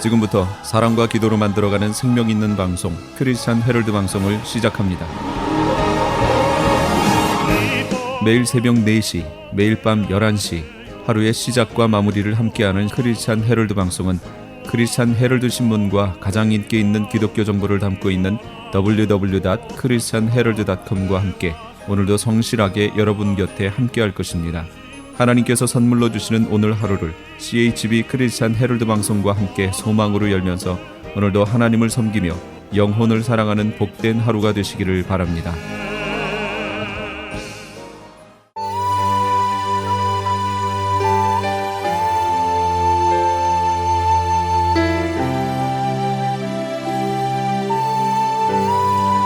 지금부터 사랑과 기도로 만들어가는 생명 있는 방송 크리스찬 헤럴드 방송을 시작합니다. 매일 새벽 4시, 매일 밤 11시 하루의 시작과 마무리를 함께하는 크리스찬 헤럴드 방송은 크리스찬 헤럴드 신문과 가장 인기 있는 기독교 정보를 담고 있는 www.christianherald.com과 함께 오늘도 성실하게 여러분 곁에 함께할 것입니다. 하나님께서 선물로 주시는 오늘 하루를 CHB 크리스찬 헤럴드 방송과 함께 소망으로 열면서 오늘도 하나님을 섬기며 영혼을 사랑하는 복된 하루가 되시기를 바랍니다.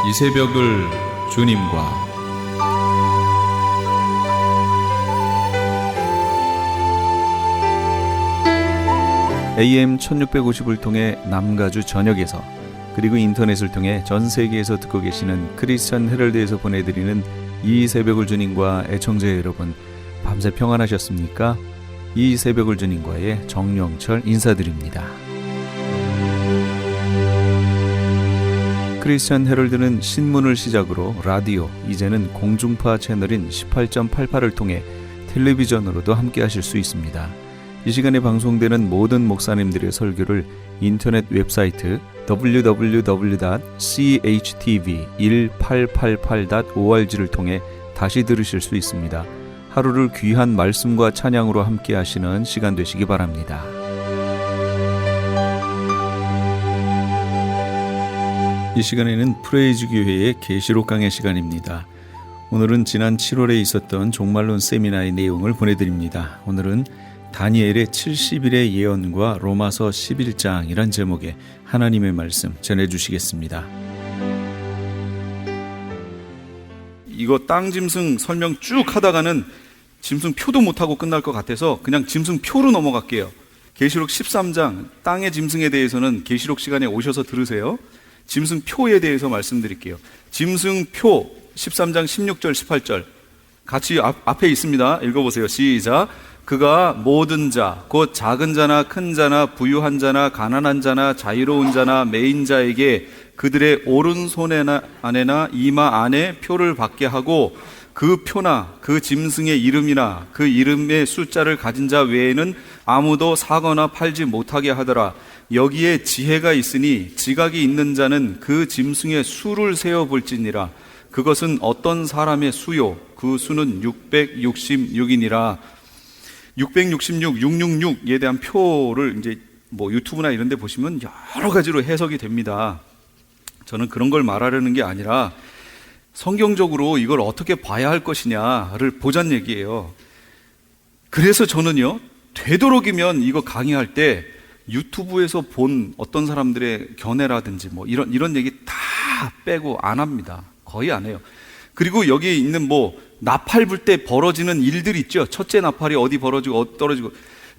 이 새벽을 주님과 AM 1650을 통해 남가주 전역에서 그리고 인터넷을 통해 전 세계에서 듣고 계시는 크리스찬 헤럴드에서 보내드리는 이 새벽을 주님과 애청자 여러분, 밤새 평안하셨습니까? 이 새벽을 주님과의 정영철 인사드립니다. 크리스찬 헤럴드는 신문을 시작으로 라디오, 이제는 공중파 채널인 18.88을 통해 텔레비전으로도 함께 하실 수 있습니다. 이 시간에 방송되는 모든 목사님들의 설교를 인터넷 웹사이트 www.chtv1888.org를 통해 다시 들으실 수 있습니다. 하루를 귀한 말씀과 찬양으로 함께 하시는 시간 되시기 바랍니다. 이 시간에는 프레이즈 교회의 계시록 강의 시간입니다. 오늘은 지난 7월에 있었던 종말론 세미나의 내용을 보내드립니다. 오늘은 다니엘의 70일의 예언과 로마서 11장이란 제목의 하나님의 말씀 전해주시겠습니다. 이거 땅 짐승 설명 쭉 하다가는 짐승 표도 못하고 끝날 것 같아서 그냥 짐승 표로 넘어갈게요. 계시록 13장 땅의 짐승에 대해서는 계시록 시간에 오셔서 들으세요. 짐승 표에 대해서 말씀드릴게요. 짐승 표 13장 16절 18절 같이 앞에 있습니다. 읽어보세요. 시작. 그가 모든 자, 곧 작은 자나 큰 자나 부유한 자나 가난한 자나 자유로운 자나 매인 자에게 그들의 오른손 안에나 이마 안에 표를 받게 하고 그 표나 그 짐승의 이름이나 그 이름의 숫자를 가진 자 외에는 아무도 사거나 팔지 못하게 하더라. 여기에 지혜가 있으니 지각이 있는 자는 그 짐승의 수를 세어볼지니라. 그것은 어떤 사람의 수요? 그 수는 666이니라. 666, 666에 대한 표를 이제 뭐 유튜브나 이런 데 보시면 여러 가지로 해석이 됩니다. 저는 그런 걸 말하려는 게 아니라 성경적으로 이걸 어떻게 봐야 할 것이냐를 보자는 얘기예요. 그래서 저는요, 되도록이면 이거 강의할 때 유튜브에서 본 어떤 사람들의 견해라든지 뭐 이런 얘기 다 빼고 안 합니다. 거의 안 해요. 그리고 여기 있는 뭐 나팔 불 때 벌어지는 일들 있죠. 첫째 나팔이 어디 벌어지고 떨어지고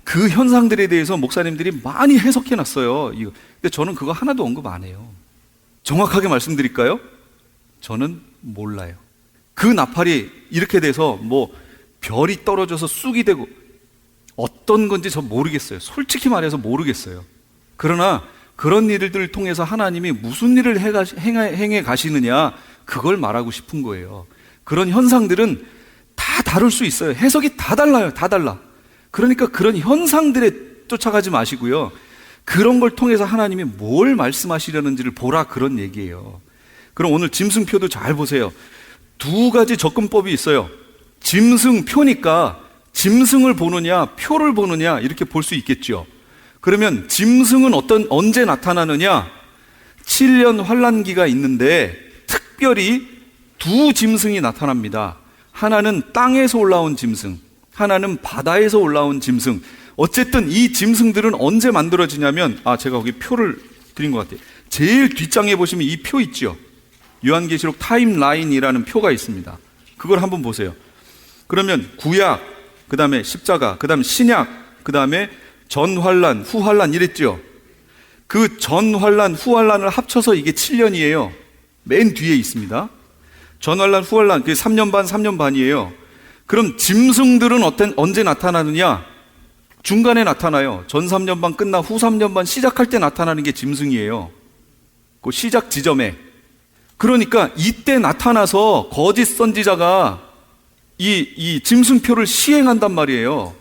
그 현상들에 대해서 목사님들이 많이 해석해 놨어요. 근데 저는 그거 하나도 언급 안 해요. 정확하게 말씀드릴까요? 저는 몰라요. 그 나팔이 이렇게 돼서 뭐 별이 떨어져서 쑥이 되고 어떤 건지 저 모르겠어요. 솔직히 말해서 모르겠어요. 그러나 그런 일들을 통해서 하나님이 무슨 일을 행해 가시느냐, 그걸 말하고 싶은 거예요. 그런 현상들은 다 다룰 수 있어요. 해석이 다 달라요. 다 달라. 그러니까 그런 현상들에 쫓아가지 마시고요. 그런 걸 통해서 하나님이 뭘 말씀하시려는지를 보라, 그런 얘기예요. 그럼 오늘 짐승표도 잘 보세요. 두 가지 접근법이 있어요. 짐승표니까 짐승을 보느냐 표를 보느냐 이렇게 볼 수 있겠죠. 그러면 짐승은 언제 나타나느냐? 7년 환란기가 있는데 특별히 두 짐승이 나타납니다. 하나는 땅에서 올라온 짐승, 하나는 바다에서 올라온 짐승. 어쨌든 이 짐승들은 언제 만들어지냐면, 제가 거기 표를 드린 것 같아요. 제일 뒷장에 보시면 이 표 있죠. 요한계시록 타임라인이라는 표가 있습니다. 그걸 한번 보세요. 그러면 구약, 그 다음에 십자가, 그 다음에 신약, 그 다음에 전환란, 후환란 이랬죠. 그 전환란, 후환란을 합쳐서 이게 7년이에요. 맨 뒤에 있습니다. 전환란, 후환란, 그게 3년 반, 3년 반이에요. 그럼 짐승들은 언제 나타나느냐? 중간에 나타나요. 전 3년반 끝나 후 3년반 시작할 때 나타나는 게 짐승이에요. 그 시작 지점에. 그러니까 이때 나타나서 거짓 선지자가 이 짐승표를 시행한단 말이에요.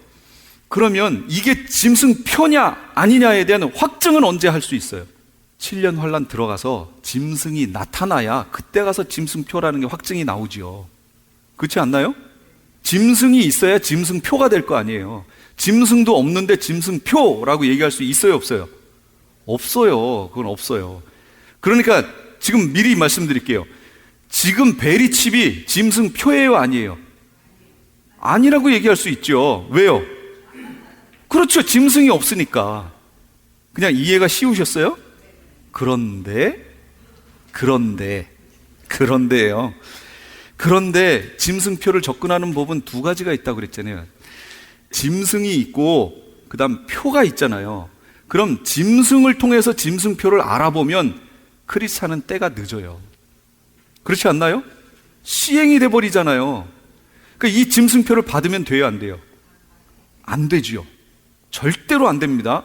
그러면 이게 짐승표냐 아니냐에 대한 확증은 언제 할 수 있어요? 7년 환란 들어가서 짐승이 나타나야 그때 가서 짐승표라는 게 확증이 나오지요. 그렇지 않나요? 짐승이 있어야 짐승표가 될 거 아니에요. 짐승도 없는데 짐승표라고 얘기할 수 있어요, 없어요? 없어요. 그건 없어요. 그러니까 지금 미리 말씀드릴게요. 지금 베리칩이 짐승표예요, 아니에요? 아니라고 얘기할 수 있죠. 왜요? 그렇죠. 짐승이 없으니까. 그냥 이해가 쉬우셨어요? 그런데요. 그런데 짐승표를 접근하는 법은 두 가지가 있다고 그랬잖아요. 짐승이 있고 그다음 표가 있잖아요. 그럼 짐승을 통해서 짐승표를 알아보면 크리스찬은 때가 늦어요. 그렇지 않나요? 시행이 돼버리잖아요. 그러니까 이 짐승표를 받으면 돼요, 안 돼요? 안 되지요. 절대로 안 됩니다.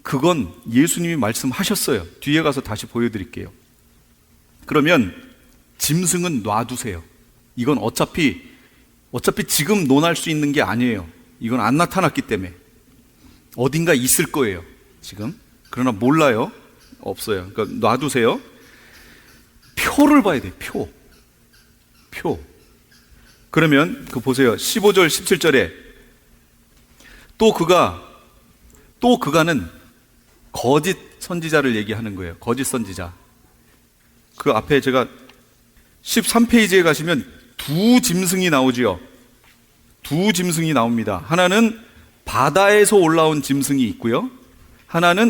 그건 예수님이 말씀하셨어요. 뒤에 가서 다시 보여드릴게요. 그러면 짐승은 놔두세요. 이건 어차피 지금 논할 수 있는 게 아니에요. 이건 안 나타났기 때문에 어딘가 있을 거예요, 지금. 그러나 몰라요. 없어요. 그러니까 놔두세요. 표를 봐야 돼요. 표. 그러면 그 보세요. 15절 17절에 또 그가는 거짓 선지자를 얘기하는 거예요. 거짓 선지자. 그 앞에 제가 13페이지에 가시면 두 짐승이 나오지요. 두 짐승이 나옵니다. 하나는 바다에서 올라온 짐승이 있고요.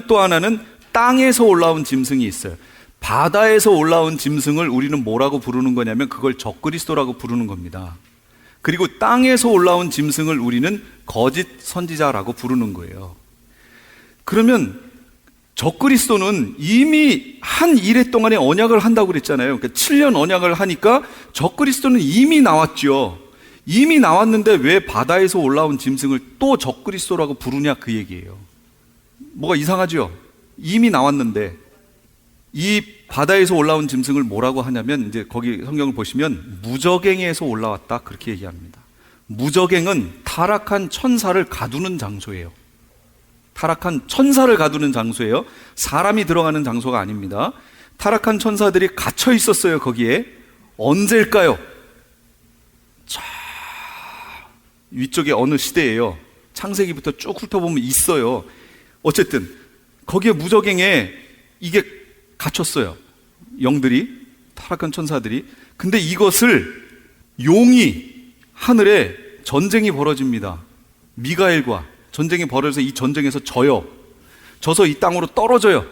또 하나는 땅에서 올라온 짐승이 있어요. 바다에서 올라온 짐승을 우리는 뭐라고 부르는 거냐면 그걸 적그리스도라고 부르는 겁니다. 그리고 땅에서 올라온 짐승을 우리는 거짓 선지자라고 부르는 거예요. 그러면 적그리스도는 이미 한 이래 동안에 언약을 한다고 그랬잖아요. 그러니까 7년 언약을 하니까 적그리스도는 이미 나왔죠. 이미 나왔는데 왜 바다에서 올라온 짐승을 또 적그리스도라고 부르냐, 그 얘기예요. 뭐가 이상하죠? 이미 나왔는데. 이 바다에서 올라온 짐승을 뭐라고 하냐면, 이제 거기 성경을 보시면 무저갱에서 올라왔다, 그렇게 얘기합니다. 무저갱은 타락한 천사를 가두는 장소예요. 타락한 천사를 가두는 장소예요. 사람이 들어가는 장소가 아닙니다. 타락한 천사들이 갇혀 있었어요, 거기에. 언제일까요? 자, 위쪽에 어느 시대예요. 창세기부터 쭉 훑어보면 있어요. 어쨌든 거기에 무저갱에 이게 갇혔어요. 영들이, 타락한 천사들이. 근데 이것을 용이, 하늘에 전쟁이 벌어집니다. 미가엘과 전쟁이 벌어져서 이 전쟁에서 져서 이 땅으로 떨어져요.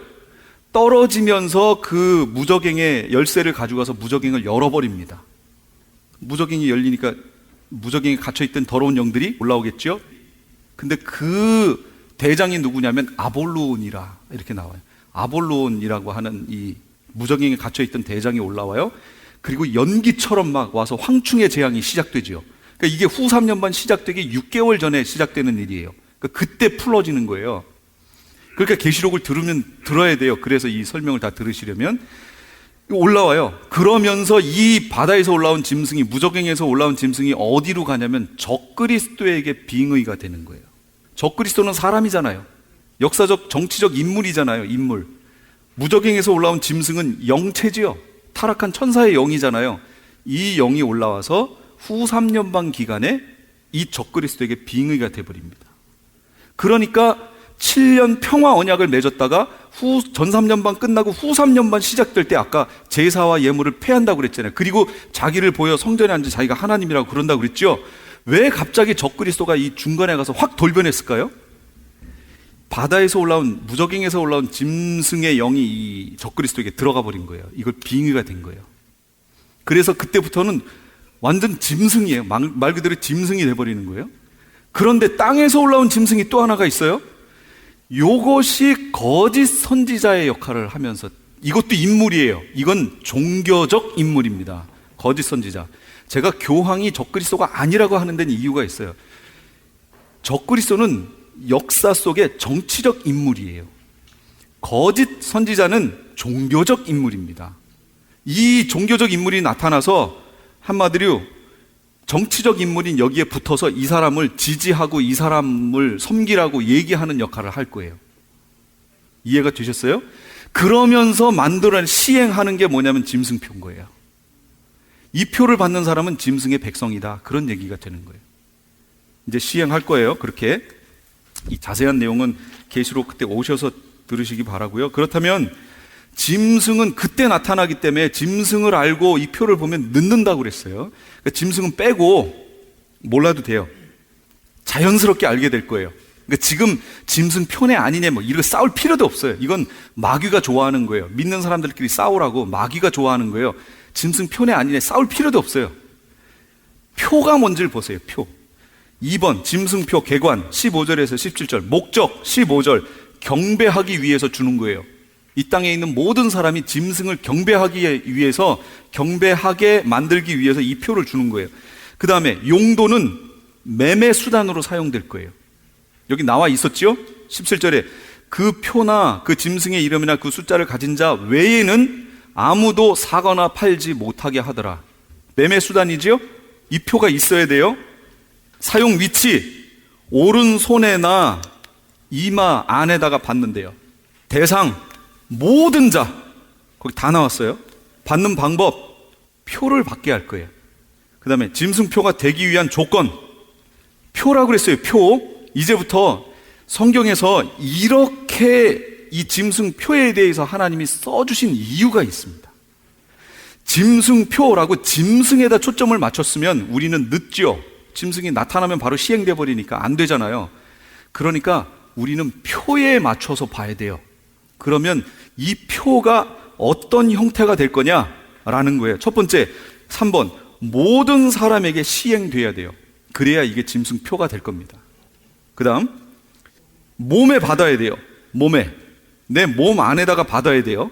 떨어지면서 그 무저갱의 열쇠를 가져가서 무저갱을 열어버립니다. 무저갱이 열리니까 무저갱에 갇혀있던 더러운 영들이 올라오겠죠. 근데 그 대장이 누구냐면 아볼론이라 이렇게 나와요. 아볼론이라고 하는 이 무저갱에 갇혀있던 대장이 올라와요. 그리고 연기처럼 막 와서 황충의 재앙이 시작되죠. 그러니까 이게 후 3년반 시작되기 6개월 전에 시작되는 일이에요. 그러니까 그때 풀어지는 거예요. 그러니까 계시록을 들어야 돼요. 그래서 이 설명을 다 들으시려면 올라와요. 그러면서 이 바다에서 올라온 짐승이, 무저갱에서 올라온 짐승이 어디로 가냐면 적그리스도에게 빙의가 되는 거예요. 적그리스도는 사람이잖아요. 역사적 정치적 인물이잖아요. 인물. 무저갱에서 올라온 짐승은 영체지요. 타락한 천사의 영이잖아요. 이 영이 올라와서 후 3년반 기간에 이 적그리스도에게 빙의가 되어버립니다. 그러니까 7년 평화 언약을 맺었다가 전 3년반 끝나고 후 3년반 시작될 때 아까 제사와 예물을 폐한다고 그랬잖아요. 그리고 자기를 보여 성전에 앉아 자기가 하나님이라고 그런다고 그랬죠. 왜 갑자기 적그리스도가 이 중간에 가서 확 돌변했을까요? 바다에서 올라온, 무저갱에서 올라온 짐승의 영이 이 적그리스도에게 들어가 버린 거예요. 이걸 빙의가 된 거예요. 그래서 그때부터는 완전 짐승이에요. 말 그대로 짐승이 돼버리는 거예요. 그런데 땅에서 올라온 짐승이 또 하나가 있어요. 요것이 거짓 선지자의 역할을 하면서, 이것도 인물이에요. 이건 종교적 인물입니다. 거짓 선지자. 제가 교황이 적그리스도가 아니라고 하는 데는 이유가 있어요. 적그리스도는 역사 속의 정치적 인물이에요. 거짓 선지자는 종교적 인물입니다. 이 종교적 인물이 나타나서 한마디로 정치적 인물인 여기에 붙어서 이 사람을 지지하고 이 사람을 섬기라고 얘기하는 역할을 할 거예요. 이해가 되셨어요? 그러면서 만들어낸 시행하는 게 뭐냐면 짐승표인 거예요. 이 표를 받는 사람은 짐승의 백성이다. 그런 얘기가 되는 거예요. 이제 시행할 거예요. 그렇게 이 자세한 내용은 계시록 그때 오셔서 들으시기 바라고요. 그렇다면 짐승은 그때 나타나기 때문에 짐승을 알고 이 표를 보면 늦는다고 그랬어요. 그러니까 짐승은 빼고 몰라도 돼요. 자연스럽게 알게 될 거예요. 그러니까 지금 짐승 표네 아니네 뭐 이렇게 싸울 필요도 없어요. 이건 마귀가 좋아하는 거예요. 믿는 사람들끼리 싸우라고 마귀가 좋아하는 거예요. 짐승 표네 아니네 싸울 필요도 없어요. 표가 뭔지를 보세요. 표. 2번 짐승표 개관 15절에서 17절 목적 15절 경배하기 위해서 주는 거예요. 이 땅에 있는 모든 사람이 짐승을 경배하기 위해서 경배하게 만들기 위해서 이 표를 주는 거예요. 그 다음에 용도는 매매 수단으로 사용될 거예요. 여기 나와 있었죠? 17절에 그 표나 그 짐승의 이름이나 그 숫자를 가진 자 외에는 아무도 사거나 팔지 못하게 하더라. 매매 수단이지요? 이 표가 있어야 돼요. 사용 위치 오른손에나 이마 안에다가 받는데요. 대상 모든 자 거기 다 나왔어요. 받는 방법 표를 받게 할 거예요. 그 다음에 짐승표가 되기 위한 조건 표라고 그랬어요. 표. 이제부터 성경에서 이렇게 이 짐승표에 대해서 하나님이 써주신 이유가 있습니다. 짐승표라고 짐승에다 초점을 맞췄으면 우리는 늦죠. 짐승이 나타나면 바로 시행돼 버리니까 안 되잖아요. 그러니까 우리는 표에 맞춰서 봐야 돼요. 그러면 이 표가 어떤 형태가 될 거냐라는 거예요. 첫 번째 3번 모든 사람에게 시행돼야 돼요. 그래야 이게 짐승표가 될 겁니다. 그 다음 몸에 받아야 돼요. 몸에 내 몸 안에다가 받아야 돼요.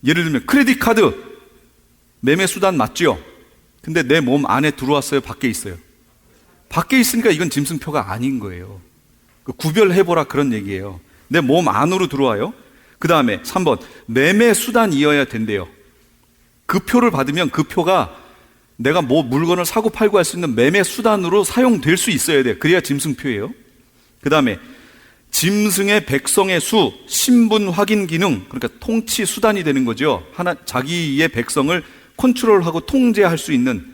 예를 들면 크레딧 카드 매매 수단 맞죠? 근데 내 몸 안에 들어왔어요? 밖에 있어요? 밖에 있으니까 이건 짐승표가 아닌 거예요. 구별해보라 그런 얘기예요. 내 몸 안으로 들어와요. 그 다음에 3번 매매 수단이어야 된대요. 그 표를 받으면 그 표가 내가 뭐 물건을 사고 팔고 할 수 있는 매매 수단으로 사용될 수 있어야 돼요. 그래야 짐승표예요. 그 다음에 짐승의 백성의 수, 신분 확인 기능, 그러니까 통치 수단이 되는 거죠. 자기의 백성을 컨트롤하고 통제할 수 있는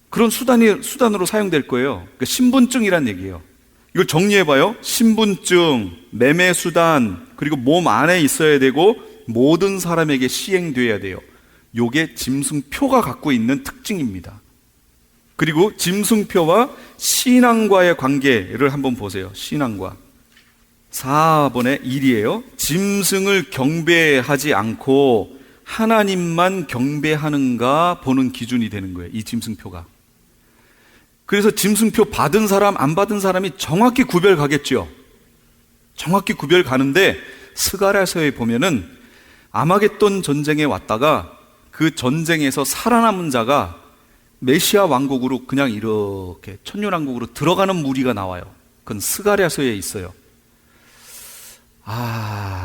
그런 수단으로 사용될 거예요. 그러니까 신분증이란 얘기예요. 이걸 정리해봐요. 신분증, 매매 수단, 그리고 몸 안에 있어야 되고 모든 사람에게 시행돼야 돼요. 요게 짐승표가 갖고 있는 특징입니다. 그리고 짐승표와 신앙과의 관계를 한번 보세요. 신앙과 4번의 1이에요. 짐승을 경배하지 않고 하나님만 경배하는가 보는 기준이 되는 거예요. 이 짐승표가. 그래서 짐승표 받은 사람 안 받은 사람이 정확히 구별 가겠죠. 정확히 구별 가는데 스가랴서에 보면은 아마겟돈 전쟁에 왔다가 그 전쟁에서 살아남은 자가 메시아 왕국으로 그냥 이렇게 천년왕국으로 들어가는 무리가 나와요. 그건 스가랴서에 있어요.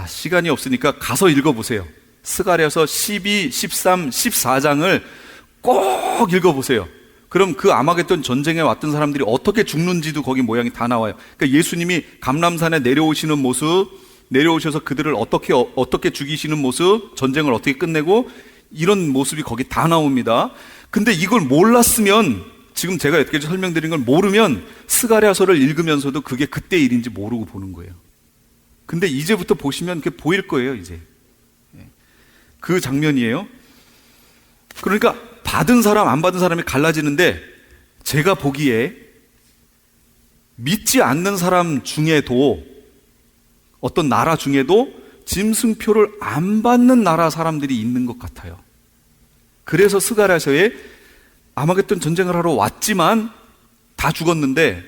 시간이 없으니까 가서 읽어보세요. 스가랴서 12, 13, 14장을 꼭 읽어보세요. 그럼 그 아마겟돈 전쟁에 왔던 사람들이 어떻게 죽는지도 거기 모양이 다 나와요. 그러니까 예수님이 감람산에 내려오시는 모습, 내려오셔서 그들을 어떻게 죽이시는 모습, 전쟁을 어떻게 끝내고 이런 모습이 거기 다 나옵니다. 근데 이걸 몰랐으면 지금 제가 여태까지 설명드린 걸 모르면 스가랴서를 읽으면서도 그게 그때 일인지 모르고 보는 거예요. 근데 이제부터 보시면 그게 보일 거예요. 이제 그 장면이에요. 그러니까 받은 사람 안 받은 사람이 갈라지는데 제가 보기에 믿지 않는 사람 중에도 어떤 나라 중에도 짐승표를 안 받는 나라 사람들이 있는 것 같아요. 그래서 스가랴서에 아마겟돈 전쟁을 하러 왔지만 다 죽었는데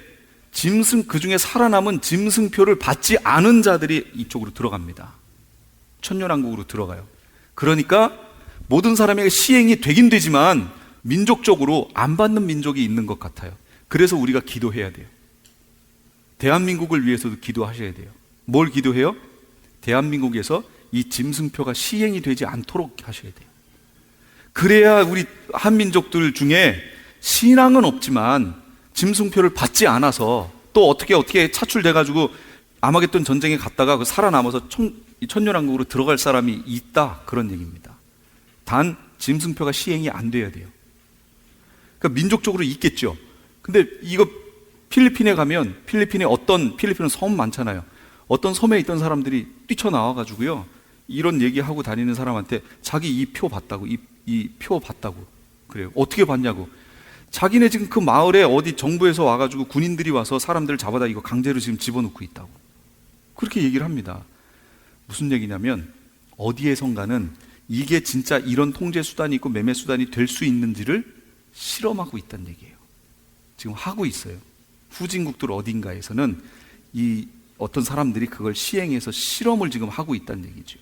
그 중에 살아남은 짐승표를 받지 않은 자들이 이쪽으로 들어갑니다. 천년왕국으로 들어가요. 그러니까 모든 사람에게 시행이 되긴 되지만 민족적으로 안 받는 민족이 있는 것 같아요. 그래서 우리가 기도해야 돼요. 대한민국을 위해서도 기도하셔야 돼요. 뭘 기도해요? 대한민국에서 이 짐승표가 시행이 되지 않도록 하셔야 돼요. 그래야 우리 한민족들 중에 신앙은 없지만 짐승표를 받지 않아서 또 어떻게 차출돼가지고 아마겟돈 전쟁에 갔다가 살아남아서 천년왕국으로 들어갈 사람이 있다, 그런 얘기입니다. 단 짐승표가 시행이 안 돼야 돼요. 그러니까 민족적으로 있겠죠. 근데 이거 필리핀에 가면 필리핀은 섬 많잖아요. 어떤 섬에 있던 사람들이 뛰쳐나와가지고요, 이런 얘기하고 다니는 사람한테 자기 이 표 봤다고, 이 표 봤다고 그래요. 어떻게 봤냐고. 자기네 지금 그 마을에 어디 정부에서 와가지고 군인들이 와서 사람들을 잡아다 이거 강제로 지금 집어넣고 있다고, 그렇게 얘기를 합니다. 무슨 얘기냐면 어디에선가는 이게 진짜 이런 통제 수단이 있고 매매 수단이 될 수 있는지를 실험하고 있다는 얘기예요. 지금 하고 있어요. 후진국들 어딘가에서는 이 어떤 사람들이 그걸 시행해서 실험을 지금 하고 있다는 얘기죠.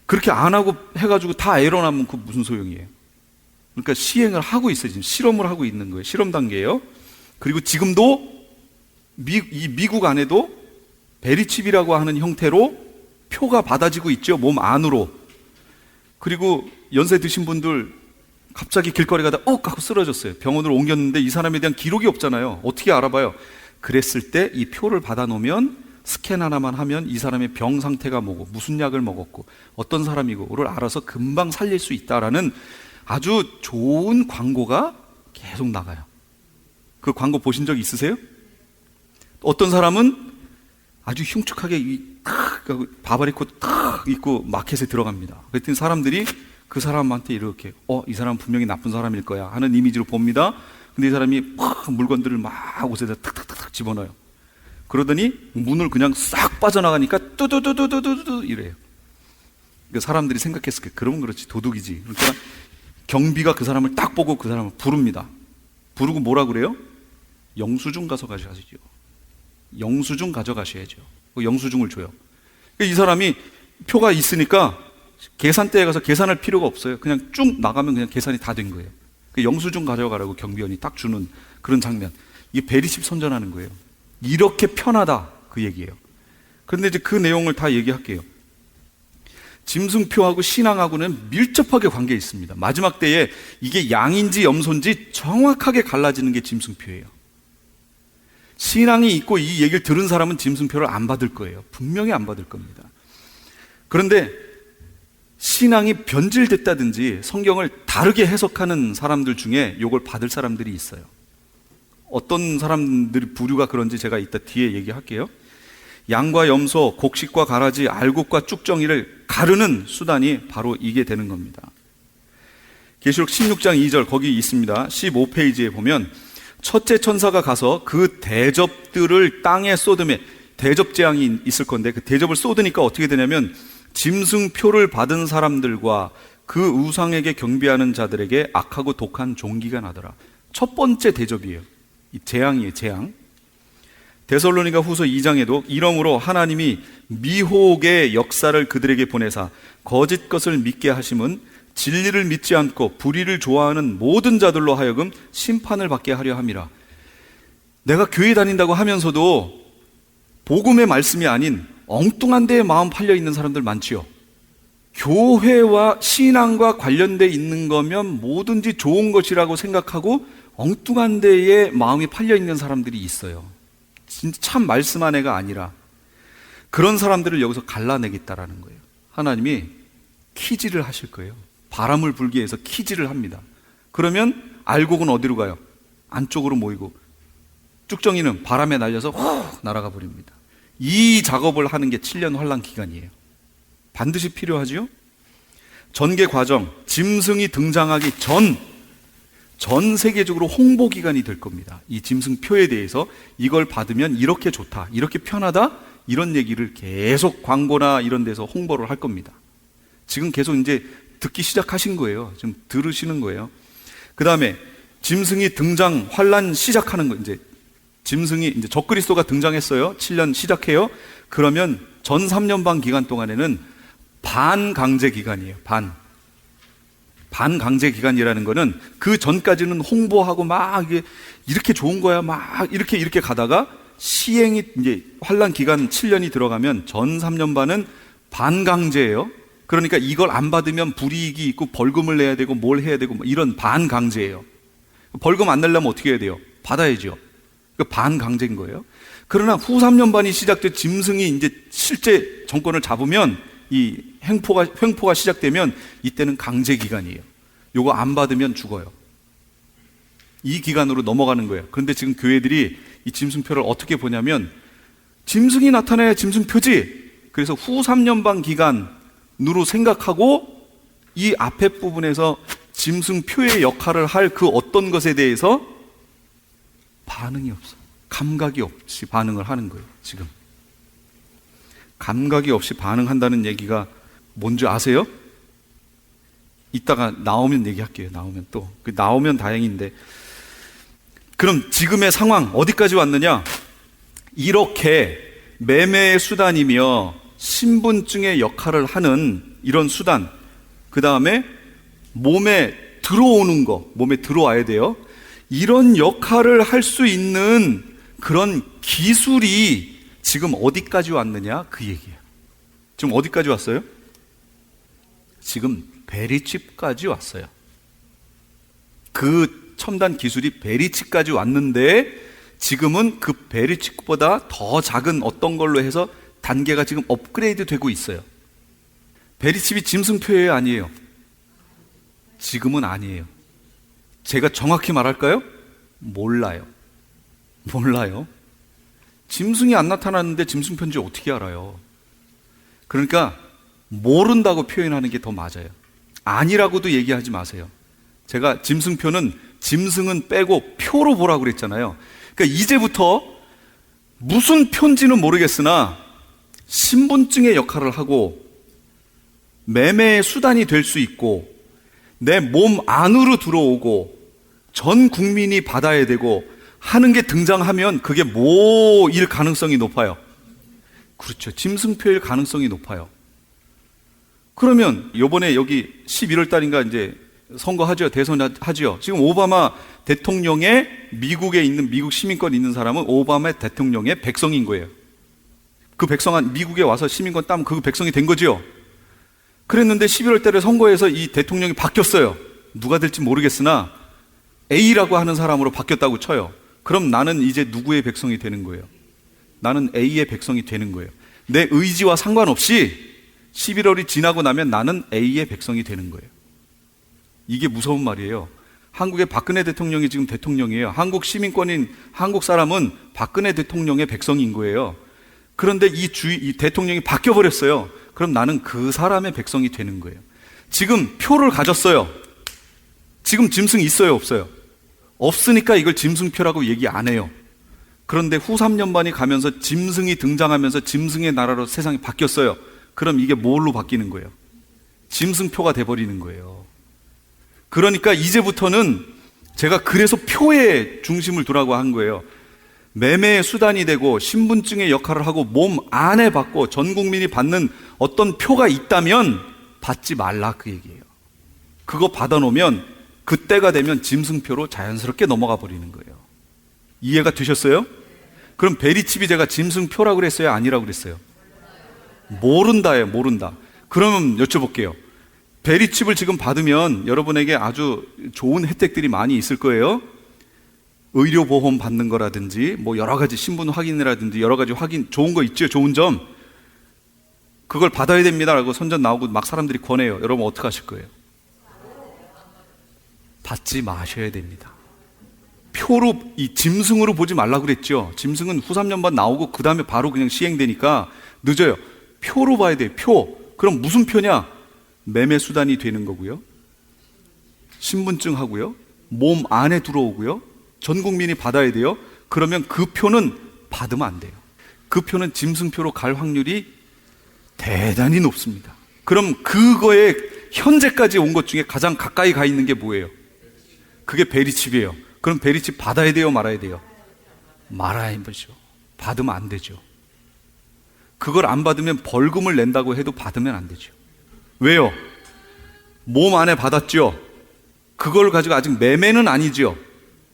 그렇게 안 하고 해가지고 다 에러 나면 그 무슨 소용이에요? 그러니까 시행을 하고 있어요. 지금 실험을 하고 있는 거예요. 실험 단계예요. 그리고 지금도 미국 안에도 베리칩이라고 하는 형태로 표가 받아지고 있죠. 몸 안으로. 그리고 연세 드신 분들 갑자기 길거리 가다 하고 쓰러졌어요. 병원으로 옮겼는데 이 사람에 대한 기록이 없잖아요. 어떻게 알아봐요? 그랬을 때 이 표를 받아놓으면 스캔 하나만 하면 이 사람의 병 상태가 뭐고 무슨 약을 먹었고 어떤 사람이고를 알아서 금방 살릴 수 있다라는 아주 좋은 광고가 계속 나가요. 그 광고 보신 적 있으세요? 어떤 사람은 아주 흉측하게 바바리 코트 탁 입고 마켓에 들어갑니다. 그랬더니 사람들이 그 사람한테 이렇게 이 사람은 분명히 나쁜 사람일 거야 하는 이미지로 봅니다. 근데 이 사람이 막 물건들을 막 옷에다 탁탁탁탁 집어넣어요. 그러더니 문을 그냥 싹 빠져나가니까 뚜두두두두두 이래요. 그러니까 사람들이 생각했을 때 그러면 그렇지, 도둑이지. 그러니까 경비가 그 사람을 딱 보고 그 사람을 부릅니다. 부르고 뭐라 그래요? 영수증 가져가셔야죠. 영수증 가져가셔야죠. 영수증을 줘요. 이 사람이 표가 있으니까 계산대에 가서 계산할 필요가 없어요. 그냥 쭉 나가면 그냥 계산이 다 된 거예요. 영수증 가져가라고 경비원이 딱 주는 그런 장면. 이게 베리칩 선전하는 거예요. 이렇게 편하다, 그 얘기예요. 그런데 이제 그 내용을 다 얘기할게요. 짐승표하고 신앙하고는 밀접하게 관계 있습니다. 마지막 때에 이게 양인지 염소인지 정확하게 갈라지는 게 짐승표예요. 신앙이 있고 이 얘기를 들은 사람은 짐승표를 안 받을 거예요. 분명히 안 받을 겁니다. 그런데 신앙이 변질됐다든지 성경을 다르게 해석하는 사람들 중에 이걸 받을 사람들이 있어요. 어떤 사람들이 부류가 그런지 제가 이따 뒤에 얘기할게요. 양과 염소, 곡식과 가라지, 알곡과 쭉정이를 가르는 수단이 바로 이게 되는 겁니다. 계시록 16장 2절 거기 있습니다. 15페이지에 보면 첫째 천사가 가서 그 대접들을 땅에 쏟으매, 대접 재앙이 있을 건데 그 대접을 쏟으니까 어떻게 되냐면 짐승표를 받은 사람들과 그 우상에게 경배하는 자들에게 악하고 독한 종기가 나더라. 첫 번째 대접이에요. 이 재앙이에요, 재앙. 데살로니가 후서 2장에도 이러므로 하나님이 미혹의 역사를 그들에게 보내사 거짓 것을 믿게 하심은 진리를 믿지 않고 불의를 좋아하는 모든 자들로 하여금 심판을 받게 하려 함이라. 내가 교회 다닌다고 하면서도 복음의 말씀이 아닌 엉뚱한 데에 마음 팔려 있는 사람들 많지요. 교회와 신앙과 관련돼 있는 거면 뭐든지 좋은 것이라고 생각하고 엉뚱한 데에 마음이 팔려 있는 사람들이 있어요. 진짜 참 말씀한 애가 아니라 그런 사람들을 여기서 갈라내겠다라는 거예요. 하나님이 키질을 하실 거예요. 바람을 불게 해서 키질을 합니다. 그러면 알곡은 어디로 가요? 안쪽으로 모이고 쭉정이는 바람에 날려서 훅 날아가 버립니다. 이 작업을 하는 게 7년 환란 기간이에요. 반드시 필요하지요? 전개 과정, 짐승이 등장하기 전 세계적으로 홍보 기간이 될 겁니다. 이 짐승표에 대해서 이걸 받으면 이렇게 좋다, 이렇게 편하다, 이런 얘기를 계속 광고나 이런 데서 홍보를 할 겁니다. 지금 계속 이제 듣기 시작하신 거예요. 지금 들으시는 거예요. 그 다음에 짐승이 등장, 환란 시작하는 거, 짐승이 이제 적그리스도가 등장했어요. 7년 시작해요. 그러면 전 3년 반 기간 동안에는 반강제 기간이에요. 반강제 기간이라는 거는 그 전까지는 홍보하고 막 이렇게 좋은 거야 막 이렇게 가다가 시행이 이제 환란 기간 7년이 들어가면 전 3년 반은 반강제예요. 그러니까 이걸 안 받으면 불이익이 있고 벌금을 내야 되고 뭘 해야 되고 뭐 이런 반강제예요. 벌금 안 내려면 어떻게 해야 돼요? 받아야죠. 반강제인 거예요. 그러나 후 3년 반이 시작돼 짐승이 이제 실제 정권을 잡으면 이 횡포가 시작되면 이때는 강제 기간이에요. 요거 안 받으면 죽어요. 이 기간으로 넘어가는 거예요. 그런데 지금 교회들이 이 짐승표를 어떻게 보냐면 짐승이 나타나야 짐승표지. 그래서 후 3년 반 기간으로 생각하고 이 앞에 부분에서 짐승표의 역할을 할 그 어떤 것에 대해서 반응이 없어. 감각이 없이 반응을 하는 거예요. 지금 감각이 없이 반응한다는 얘기가 뭔지 아세요? 이따가 나오면 얘기할게요. 나오면 또 나오면 다행인데, 그럼 지금의 상황 어디까지 왔느냐? 이렇게 매매의 수단이며 신분증의 역할을 하는 이런 수단, 그 다음에 몸에 들어오는 거, 몸에 들어와야 돼요. 이런 역할을 할 수 있는 그런 기술이 지금 어디까지 왔느냐, 그 얘기예요. 지금 어디까지 왔어요? 지금 베리칩까지 왔어요. 그 첨단 기술이 베리칩까지 왔는데 지금은 그 베리칩보다 더 작은 어떤 걸로 해서 단계가 지금 업그레이드 되고 있어요. 베리칩이 짐승표예요, 아니에요? 지금은 아니에요. 제가 정확히 말할까요? 몰라요. 짐승이 안 나타났는데 짐승표인지 어떻게 알아요? 그러니까 모른다고 표현하는 게 더 맞아요. 아니라고도 얘기하지 마세요. 제가 짐승은 빼고 표로 보라고 그랬잖아요. 그러니까 이제부터 무슨 표인지는 모르겠으나 신분증의 역할을 하고 매매의 수단이 될 수 있고 내 몸 안으로 들어오고 전 국민이 받아야 되고 하는 게 등장하면 그게 뭐일 가능성이 높아요? 그렇죠. 짐승표일 가능성이 높아요. 그러면 요번에 여기 11월 달인가 이제 선거하죠. 대선하죠. 지금 오바마 대통령의 미국에 있는 미국 시민권 있는 사람은 오바마 대통령의 백성인 거예요. 그 백성한 미국에 와서 시민권 따면 그 백성이 된 거죠. 그랬는데 11월 달에 선거에서 이 대통령이 바뀌었어요. 누가 될지 모르겠으나 A라고 하는 사람으로 바뀌었다고 쳐요. 그럼 나는 이제 누구의 백성이 되는 거예요? 나는 A의 백성이 되는 거예요. 내 의지와 상관없이 11월이 지나고 나면 나는 A의 백성이 되는 거예요. 이게 무서운 말이에요. 한국의 박근혜 대통령이 지금 대통령이에요. 한국 시민권인 한국 사람은 박근혜 대통령의 백성인 거예요. 그런데 이 대통령이 바뀌어버렸어요. 그럼 나는 그 사람의 백성이 되는 거예요. 지금 표를 가졌어요. 지금 짐승 있어요, 없어요? 없으니까 이걸 짐승표라고 얘기 안 해요. 그런데 후 3년 반이 가면서 짐승이 등장하면서 짐승의 나라로 세상이 바뀌었어요. 그럼 이게 뭘로 바뀌는 거예요? 짐승표가 돼버리는 거예요. 그러니까 이제부터는 제가 그래서 표에 중심을 두라고 한 거예요. 매매의 수단이 되고 신분증의 역할을 하고 몸 안에 받고 전 국민이 받는 어떤 표가 있다면 받지 말라, 그 얘기예요. 그거 받아놓으면 그때가 되면 짐승표로 자연스럽게 넘어가 버리는 거예요. 이해가 되셨어요? 그럼 베리칩이 제가 짐승표라고 그랬어요? 아니라고 그랬어요? 모른다예요. 모른다. 그러면 여쭤볼게요. 베리칩을 지금 받으면 여러분에게 아주 좋은 혜택들이 많이 있을 거예요. 의료보험 받는 거라든지 뭐 여러 가지 신분 확인이라든지 여러 가지 확인, 좋은 거 있죠. 좋은 점. 그걸 받아야 됩니다라고 선전 나오고 막 사람들이 권해요. 여러분 어떻게 하실 거예요? 받지 마셔야 됩니다. 표로, 이 짐승으로 보지 말라고 그랬죠. 짐승은 후 3년 반 나오고 그 다음에 바로 그냥 시행되니까 늦어요. 표로 봐야 돼요. 표. 그럼 무슨 표냐? 매매 수단이 되는 거고요. 신분증 하고요. 몸 안에 들어오고요. 전 국민이 받아야 돼요. 그러면 그 표는 받으면 안 돼요. 그 표는 짐승표로 갈 확률이 대단히 높습니다. 그럼 그거에 현재까지 온 것 중에 가장 가까이 가 있는 게 뭐예요? 그게 베리칩이에요. 그럼 베리칩 받아야 돼요, 말아야 돼요? 말아야 되죠. 받으면 안 되죠. 그걸 안 받으면 벌금을 낸다고 해도 받으면 안 되죠. 왜요? 몸 안에 받았죠. 그걸 가지고 아직 매매는 아니죠.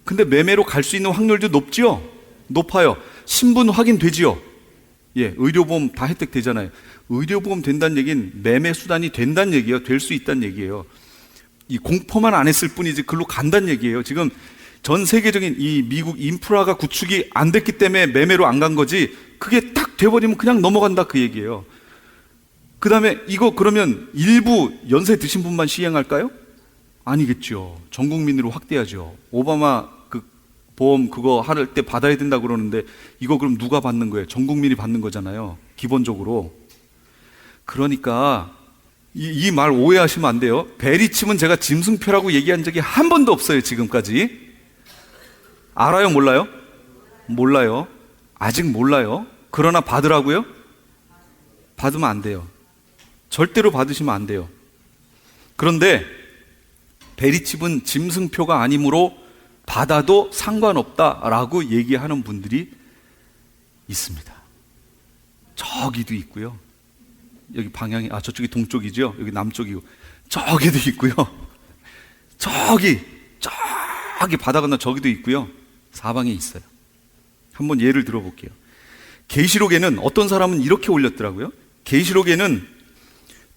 근데 매매로 갈 수 있는 확률도 높죠. 높아요. 신분 확인되지요? 예, 의료보험 다 혜택 되잖아요. 의료보험 된다는 얘기는 매매 수단이 된다는 얘기예요. 될 수 있다는 얘기예요. 이 공포만 안 했을 뿐이지 글로 간다는 얘기예요. 지금 전 세계적인 이 미국 인프라가 구축이 안 됐기 때문에 매매로 안 간 거지, 그게 딱 돼버리면 그냥 넘어간다 그 얘기예요. 그 다음에 이거 그러면 일부 연세 드신 분만 시행할까요? 아니겠죠. 전 국민으로 확대하죠. 오바마 그 보험 그거 할 때 받아야 된다 그러는데 이거 그럼 누가 받는 거예요? 전 국민이 받는 거잖아요. 기본적으로. 그러니까 이 말 오해하시면 안 돼요. 베리칩은 제가 짐승표라고 얘기한 적이 한 번도 없어요, 지금까지. 알아요, 몰라요? 몰라요. 아직 몰라요. 그러나 받으라고요? 받으면 안 돼요. 절대로 받으시면 안 돼요. 그런데 베리칩은 짐승표가 아니므로 받아도 상관없다라고 얘기하는 분들이 있습니다. 저기도 있고요. 여기 방향이, 저쪽이 동쪽이죠. 여기 남쪽이고, 저기도 있고요. 저기 바다 건너 저기도 있고요. 사방에 있어요. 한번 예를 들어볼게요. 계시록에는 어떤 사람은 이렇게 올렸더라고요. 계시록에는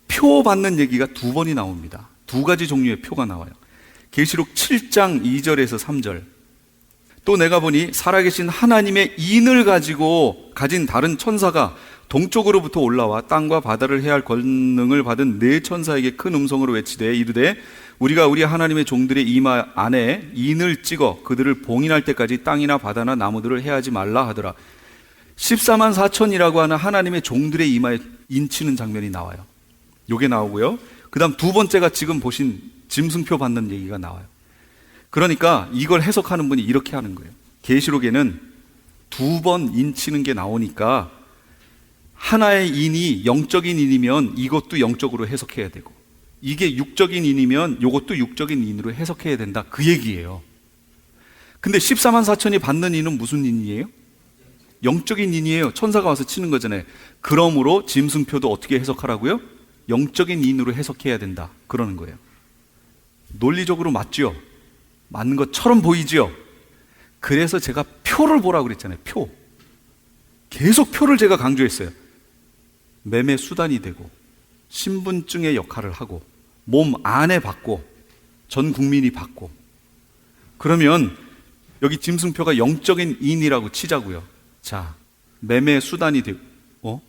표 받는 얘기가 2번이 나옵니다. 2가지 종류의 표가 나와요. 계시록 7장 2절에서 3절. 또 내가 보니 살아계신 하나님의 인을 가지고 가진 다른 천사가 동쪽으로부터 올라와 땅과 바다를 해할 권능을 받은 네 천사에게 큰 음성으로 외치되 이르되 우리가 우리 하나님의 종들의 이마 안에 인을 찍어 그들을 봉인할 때까지 땅이나 바다나 나무들을 해하지 말라 하더라. 14만 4천이라고 하는 하나님의 종들의 이마에 인치는 장면이 나와요. 요게 나오고요. 그 다음 2번째가 지금 보신 짐승표 받는 얘기가 나와요. 그러니까 이걸 해석하는 분이 이렇게 하는 거예요. 계시록에는 2번 인치는 게 나오니까 하나의 인이 영적인 인이면 이것도 영적으로 해석해야 되고, 이게 육적인 인이면 이것도 육적인 인으로 해석해야 된다, 그 얘기예요. 근데 14만 4천이 받는 인은 무슨 인이에요? 영적인 인이에요. 천사가 와서 치는 거잖아요. 그러므로 짐승표도 어떻게 해석하라고요? 영적인 인으로 해석해야 된다, 그러는 거예요. 논리적으로 맞죠? 맞는 것처럼 보이죠? 그래서 제가 표를 보라고 그랬잖아요. 표. 계속 표를 제가 강조했어요. 매매 수단이 되고 신분증의 역할을 하고 몸 안에 받고 전 국민이 받고, 그러면 여기 짐승표가 영적인 인이라고 치자고요. 자, 매매 수단이 되고,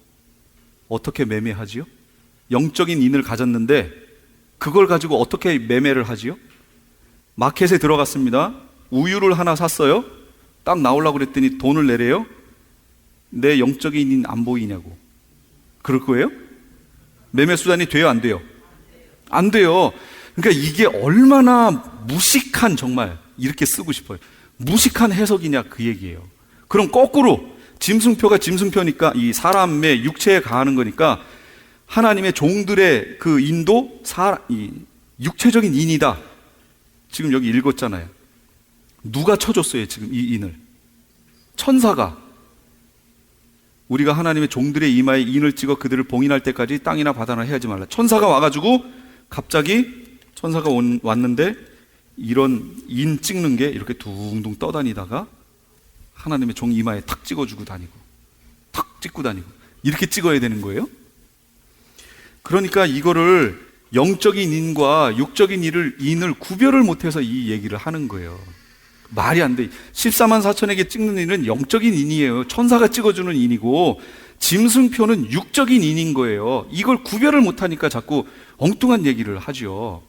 어떻게 매매하지요? 영적인 인을 가졌는데 그걸 가지고 어떻게 매매를 하지요? 마켓에 들어갔습니다. 우유를 하나 샀어요. 딱 나오려고 그랬더니 돈을 내래요. 내 영적인 인 안 보이냐고. 그럴 거예요? 매매 수단이 돼요, 안 돼요? 안 돼요. 그러니까 이게 얼마나 무식한, 정말 이렇게 쓰고 싶어요, 무식한 해석이냐 그 얘기예요. 그럼 거꾸로 짐승표가 짐승표니까 이 사람의 육체에 가하는 거니까 하나님의 종들의 그 인도 이 육체적인 인이다. 지금 여기 읽었잖아요. 누가 쳐줬어요, 지금 이 인을? 천사가. 우리가 하나님의 종들의 이마에 인을 찍어 그들을 봉인할 때까지 땅이나 바다나 해하지 말라. 천사가 와가지고 갑자기 천사가 왔는데 이런 인 찍는 게 이렇게 둥둥 떠다니다가 하나님의 종 이마에 탁 찍어주고 다니고 탁 찍고 다니고 이렇게 찍어야 되는 거예요. 그러니까 이거를 영적인 인과 육적인 인을 구별을 못해서 이 얘기를 하는 거예요. 말이 안 돼. 14만 4천에게 찍는 인은 영적인 인이에요. 천사가 찍어주는 인이고, 짐승표는 육적인 인인 거예요. 이걸 구별을 못하니까 자꾸 엉뚱한 얘기를 하죠.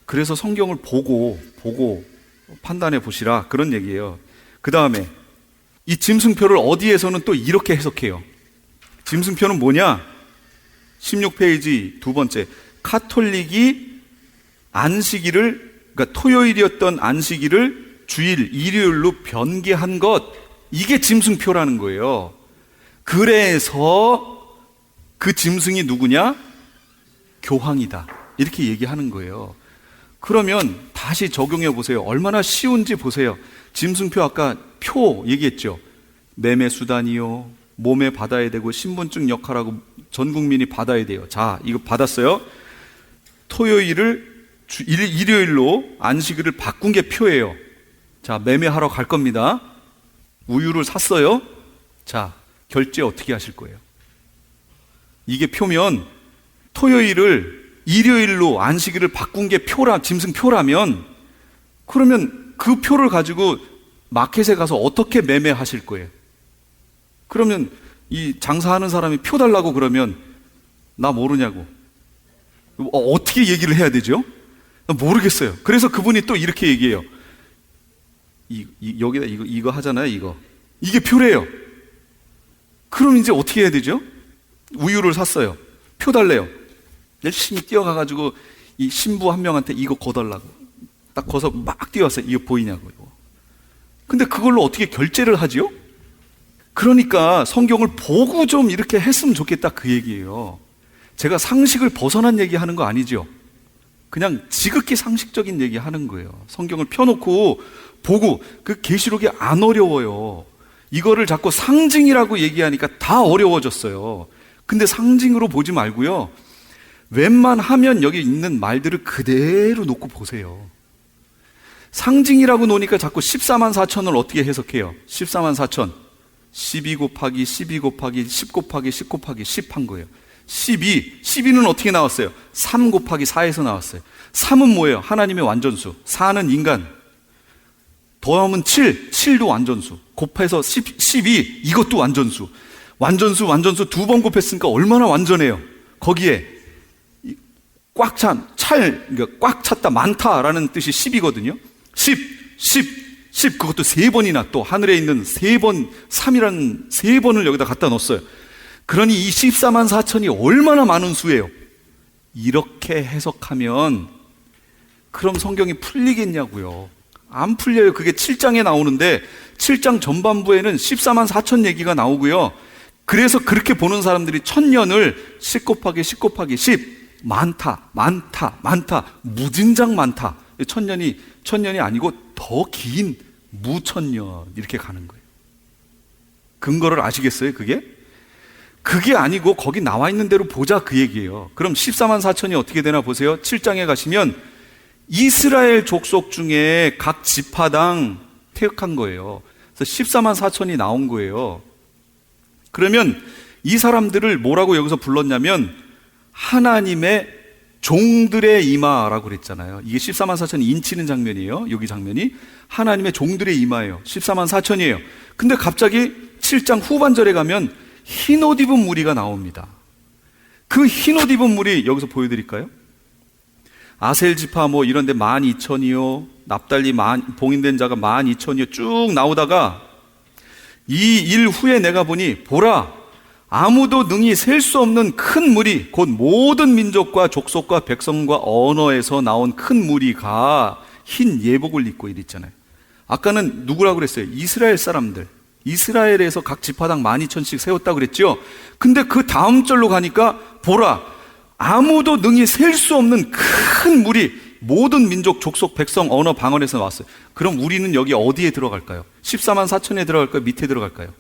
그래서 성경을 보고 판단해 보시라, 그런 얘기예요. 그 다음에 이 짐승표를 어디에서는 또 이렇게 해석해요. 짐승표는 뭐냐? 16페이지 2번째. 카톨릭이 안식일을, 그러니까 토요일이었던 안식일을 주일, 일요일로 변개한 것, 이게 짐승표라는 거예요. 그래서 그 짐승이 누구냐? 교황이다, 이렇게 얘기하는 거예요. 그러면 다시 적용해 보세요. 얼마나 쉬운지 보세요. 짐승표 아까 표 얘기했죠. 매매 수단이요, 몸에 받아야 되고 신분증 역할하고 전 국민이 받아야 돼요. 자, 이거 받았어요. 토요일을 일요일로 안식일을 바꾼 게 표예요. 자, 매매하러 갈 겁니다. 우유를 샀어요. 자, 결제 어떻게 하실 거예요? 이게 표면 토요일을 일요일로 안식일을 바꾼 게 짐승표라면, 그러면 그 표를 가지고 마켓에 가서 어떻게 매매하실 거예요? 그러면 이 장사하는 사람이 표 달라고 그러면 나 모르냐고 어떻게 얘기를 해야 되죠? 나 모르겠어요. 그래서 그분이 또 이렇게 얘기해요. 여기다 이거 하잖아요. 이게 표래요. 그럼 이제 어떻게 해야 되죠? 우유를 샀어요. 표 달래요. 열심히 뛰어가가지고 이 신부 한 명한테 이거 거달라고 딱 거서 막 뛰어왔어요. 이거 보이냐고. 근데 그걸로 어떻게 결제를 하지요? 그러니까 성경을 보고 좀 이렇게 했으면 좋겠다, 그 얘기예요. 제가 상식을 벗어난 얘기하는 거 아니죠. 그냥 지극히 상식적인 얘기하는 거예요. 성경을 펴놓고 보고, 그 계시록이 안 어려워요. 이거를 자꾸 상징이라고 얘기하니까 다 어려워졌어요. 근데 상징으로 보지 말고요, 웬만하면 여기 있는 말들을 그대로 놓고 보세요. 상징이라고 놓으니까 자꾸 14만 4천을 어떻게 해석해요? 14만 4천 12 곱하기 12 곱하기 10 곱하기 10 곱하기 10 한 거예요. 12는 어떻게 나왔어요? 3 곱하기 4에서 나왔어요. 3은 뭐예요? 하나님의 완전수. 4는 인간. 더하면 7도 완전수. 곱해서 12, 이것도 완전수. 완전수 두 번 곱했으니까 얼마나 완전해요. 거기에 그러니까 꽉 찼다, 많다라는 뜻이 10이거든요. 10, 그것도 3번이나 또 하늘에 있는 3번, 3이라는 3번을 여기다 갖다 넣었어요. 그러니 이 14만 4천이 얼마나 많은 수예요. 이렇게 해석하면 그럼 성경이 풀리겠냐고요. 안 풀려요. 그게 7장에 나오는데 7장 전반부에는 14만 4천 얘기가 나오고요. 그래서 그렇게 보는 사람들이 천년을 10 곱하기 10 곱하기 10 많다, 무진장 많다. 천년이 아니고 더 긴 무천년 이렇게 가는 거예요. 근거를 아시겠어요? 그게 아니고 거기 나와 있는 대로 보자, 그 얘기예요. 그럼 14만 4천이 어떻게 되나 보세요. 7장에 가시면 이스라엘 족속 중에 각 지파당 태역한 거예요. 그래서 14만 4천이 나온 거예요. 그러면 이 사람들을 뭐라고 여기서 불렀냐면 하나님의 종들의 이마라고 그랬잖아요. 이게 14만 4천이 인치는 장면이에요. 여기 장면이 하나님의 종들의 이마예요. 14만 4천이에요. 근데 갑자기 7장 후반절에 가면 흰옷 입은 무리가 나옵니다. 그 흰옷 입은 무리 여기서 보여드릴까요? 아셀 지파 뭐 이런데 12,000이요, 납달리 봉인된 자가 12,000이요 쭉 나오다가 이 일 후에 내가 보니 보라, 아무도 능히 셀 수 없는 큰 무리, 곧 모든 민족과 족속과 백성과 언어에서 나온 큰 무리가 흰 예복을 입고 이랬잖아요. 아까는 누구라고 그랬어요? 이스라엘 사람들. 이스라엘에서 각 지파당 12,000씩 세웠다고 그랬죠. 근데 그 다음 절로 가니까 보라, 아무도 능히 셀 수 없는 큰 무리, 모든 민족, 족속, 백성, 언어, 방언에서 나왔어요. 그럼 우리는 여기 어디에 들어갈까요? 14만 4천에 들어갈까요? 밑에 들어갈까요?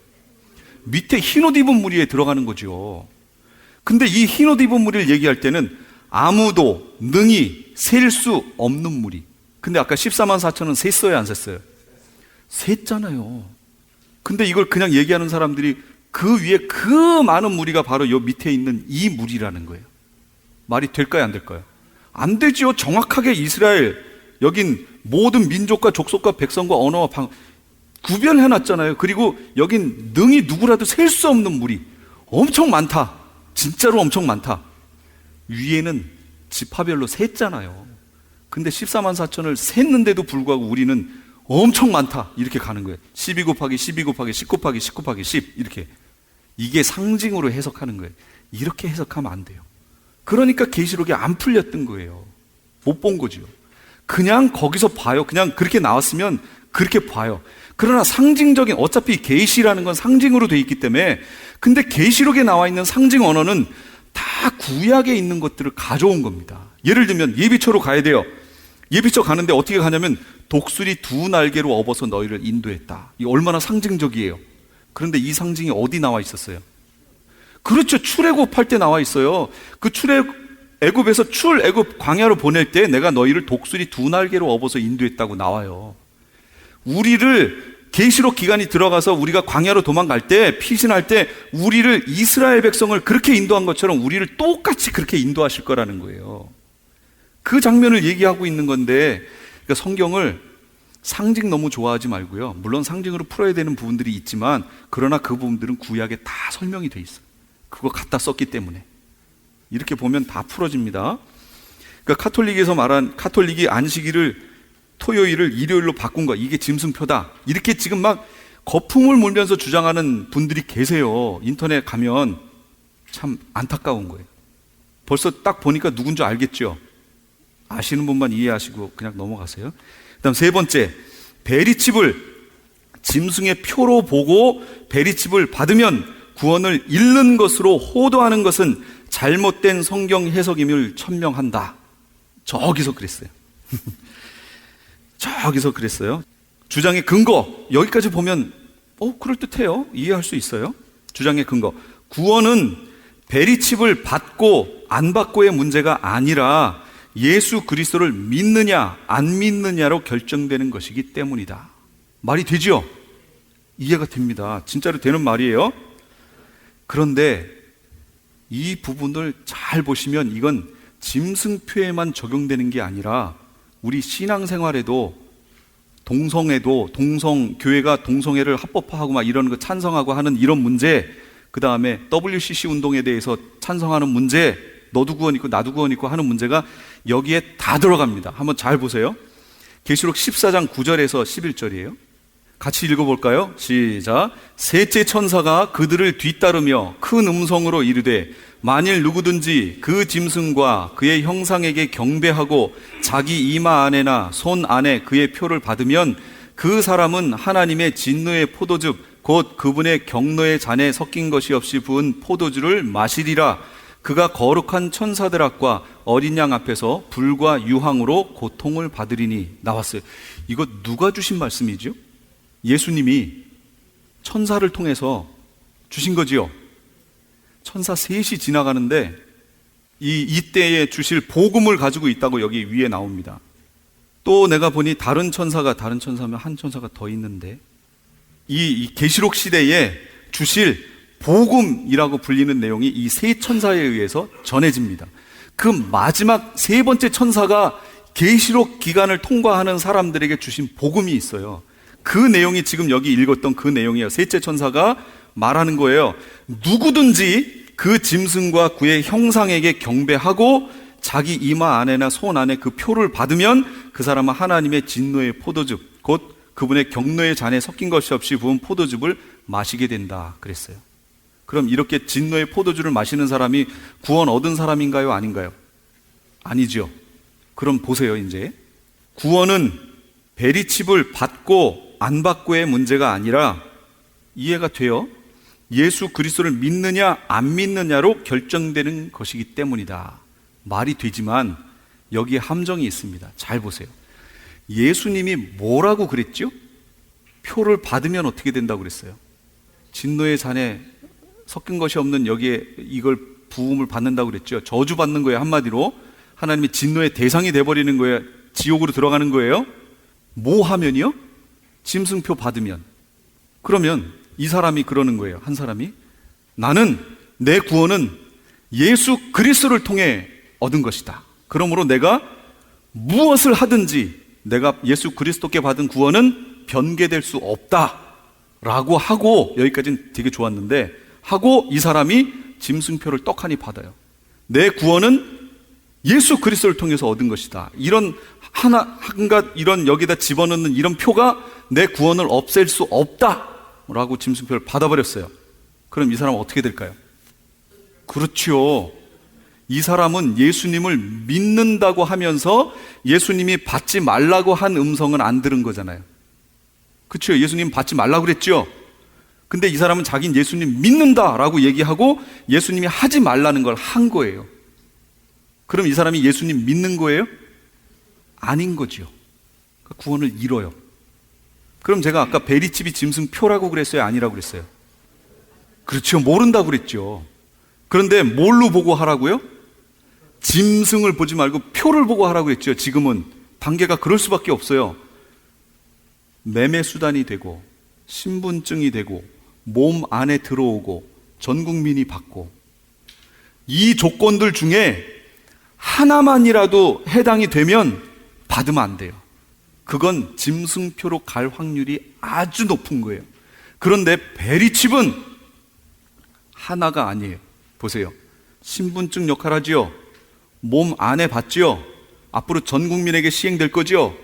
밑에 흰옷 입은 무리에 들어가는 거죠. 근데 이 흰옷 입은 무리를 얘기할 때는 아무도 능히 셀 수 없는 무리. 근데 아까 14만 4천은 셌어요, 안 셌어요? 셌잖아요. 근데 이걸 그냥 얘기하는 사람들이 그 위에 그 많은 무리가 바로 요 밑에 있는 이 무리라는 거예요. 말이 될까요, 안 될까요? 안 되지요. 정확하게 이스라엘, 여긴 모든 민족과 족속과 백성과 언어와 구별해놨잖아요. 그리고 여긴 능히 누구라도 셀 수 없는 무리. 엄청 많다. 진짜로 엄청 많다. 위에는 지파별로 셌잖아요. 근데 14만 4천을 셌는데도 불구하고 우리는 엄청 많다. 이렇게 가는 거예요. 12 곱하기 12 곱하기 10 곱하기 10 곱하기 10 이렇게. 이게 상징으로 해석하는 거예요. 이렇게 해석하면 안 돼요. 그러니까 계시록이 안 풀렸던 거예요. 못 본 거죠. 그냥 거기서 봐요. 그냥 그렇게 나왔으면 그렇게 봐요. 그러나 상징적인, 어차피 계시라는 건 상징으로 돼 있기 때문에, 근데 계시록에 나와 있는 상징 언어는 다 구약에 있는 것들을 가져온 겁니다. 예를 들면 예비처로 가야 돼요. 예비처 가는데 어떻게 가냐면 독수리 2날개로 업어서 너희를 인도했다. 이게 얼마나 상징적이에요. 그런데 이 상징이 어디 나와 있었어요? 그렇죠. 출애굽할 때 나와 있어요. 그 애굽에서 출애굽 광야로 보낼 때 내가 너희를 독수리 2날개로 업어서 인도했다고 나와요. 우리를 계시록 기간이 들어가서 우리가 광야로 도망갈 때, 피신할 때 우리를, 이스라엘 백성을 그렇게 인도한 것처럼 우리를 똑같이 그렇게 인도하실 거라는 거예요. 그 장면을 얘기하고 있는 건데, 그러니까 성경을 상징 너무 좋아하지 말고요. 물론 상징으로 풀어야 되는 부분들이 있지만, 그러나 그 부분들은 구약에 다 설명이 돼 있어요. 그거 갖다 썼기 때문에. 이렇게 보면 다 풀어집니다. 그러니까 카톨릭이 안식일을, 토요일을 일요일로 바꾼 거, 이게 짐승표다, 이렇게 지금 막 거품을 몰면서 주장하는 분들이 계세요. 인터넷 가면 참 안타까운 거예요. 벌써 딱 보니까 누군지 알겠죠? 아시는 분만 이해하시고 그냥 넘어가세요. 그다음 세 번째, 베리칩을 짐승의 표로 보고 베리칩을 받으면 구원을 잃는 것으로 호도하는 것은 잘못된 성경 해석임을 천명한다. 저기서 그랬어요. 저기서 그랬어요. 주장의 근거, 여기까지 보면 그럴듯해요. 이해할 수 있어요. 주장의 근거, 구원은 베리칩을 받고 안 받고의 문제가 아니라 예수 그리스도를 믿느냐 안 믿느냐로 결정되는 것이기 때문이다. 말이 되지요? 이해가 됩니다. 진짜로 되는 말이에요. 그런데 이 부분을 잘 보시면 이건 짐승표에만 적용되는 게 아니라 우리 신앙생활에도, 동성애도, 교회가 동성애를 합법화하고 막 이런 거 찬성하고 하는 이런 문제, 그 다음에 WCC 운동에 대해서 찬성하는 문제, 너도 구원 있고 나도 구원 있고 하는 문제가 여기에 다 들어갑니다. 한번 잘 보세요. 계시록 14장 9절에서 11절이에요. 같이 읽어볼까요? 시작. 셋째 천사가 그들을 뒤따르며 큰 음성으로 이르되 만일 누구든지 그 짐승과 그의 형상에게 경배하고 자기 이마 안에나 손 안에 그의 표를 받으면 그 사람은 하나님의 진노의 포도즙 곧 그분의 경노의 잔에 섞인 것이 없이 부은 포도주를 마시리라. 그가 거룩한 천사들 앞과 어린 양 앞에서 불과 유황으로 고통을 받으리니. 나왔어요. 이거 누가 주신 말씀이죠? 예수님이 천사를 통해서 주신 거지요. 천사 셋이 지나가는데 이때에 주실 복음을 가지고 있다고 여기 위에 나옵니다. 또 내가 보니 다른 천사면 한 천사가 더 있는데, 이 계시록 시대에 주실 복음이라고 불리는 내용이 이 세 천사에 의해서 전해집니다. 그 마지막 세 번째 천사가 계시록 기간을 통과하는 사람들에게 주신 복음이 있어요. 그 내용이 지금 여기 읽었던 그 내용이에요. 셋째 천사가 말하는 거예요. 누구든지 그 짐승과 그의 형상에게 경배하고 자기 이마 안에나 손 안에 그 표를 받으면 그 사람은 하나님의 진노의 포도즙 곧 그분의 경노의 잔에 섞인 것이 없이 부은 포도즙을 마시게 된다 그랬어요. 그럼 이렇게 진노의 포도주를 마시는 사람이 구원 얻은 사람인가요? 아닌가요? 아니죠. 그럼 보세요. 이제 구원은 베리칩을 받고 안 받고의 문제가 아니라, 이해가 돼요? 예수 그리스도를 믿느냐 안 믿느냐로 결정되는 것이기 때문이다. 말이 되지만 여기에 함정이 있습니다. 잘 보세요. 예수님이 뭐라고 그랬죠? 표를 받으면 어떻게 된다고 그랬어요? 진노의 잔에 섞인 것이 없는 여기에 이걸 부음을 받는다고 그랬죠. 저주받는 거예요. 한마디로 하나님의 진노의 대상이 돼버리는 거예요. 지옥으로 들어가는 거예요. 뭐 하면이요? 짐승표 받으면. 그러면 이 사람이 그러는 거예요. 한 사람이, 나는 내 구원은 예수 그리스도를 통해 얻은 것이다. 그러므로 내가 무엇을 하든지 내가 예수 그리스도께 받은 구원은 변개될 수 없다 라고 하고, 여기까지는 되게 좋았는데, 하고 이 사람이 짐승표를 떡하니 받아요. 내 구원은 예수 그리스도를 통해서 얻은 것이다. 이런 한갓 이런 여기다 집어넣는 이런 표가 내 구원을 없앨 수 없다 라고 짐승표를 받아버렸어요. 그럼 이 사람은 어떻게 될까요? 그렇죠. 이 사람은 예수님을 믿는다고 하면서 예수님이 받지 말라고 한 음성은 안 들은 거잖아요. 그렇죠. 예수님 받지 말라고 그랬죠. 근데 이 사람은 자기는 예수님 믿는다라고 얘기하고 예수님이 하지 말라는 걸 한 거예요. 그럼 이 사람이 예수님 믿는 거예요? 아닌 거죠. 구원을 잃어요. 그럼 제가 아까 베리칩이 짐승표라고 그랬어요? 아니라고 그랬어요? 그렇죠. 모른다고 그랬죠. 그런데 뭘로 보고 하라고요? 짐승을 보지 말고 표를 보고 하라고 했죠. 지금은 단계가 그럴 수밖에 없어요. 매매 수단이 되고 신분증이 되고 몸 안에 들어오고 전 국민이 받고, 이 조건들 중에 하나만이라도 해당이 되면 받으면 안 돼요. 그건 짐승표로 갈 확률이 아주 높은 거예요. 그런데 베리칩은 하나가 아니에요. 보세요. 신분증 역할 하지요. 몸 안에 받지요. 앞으로 전 국민에게 시행될 거지요.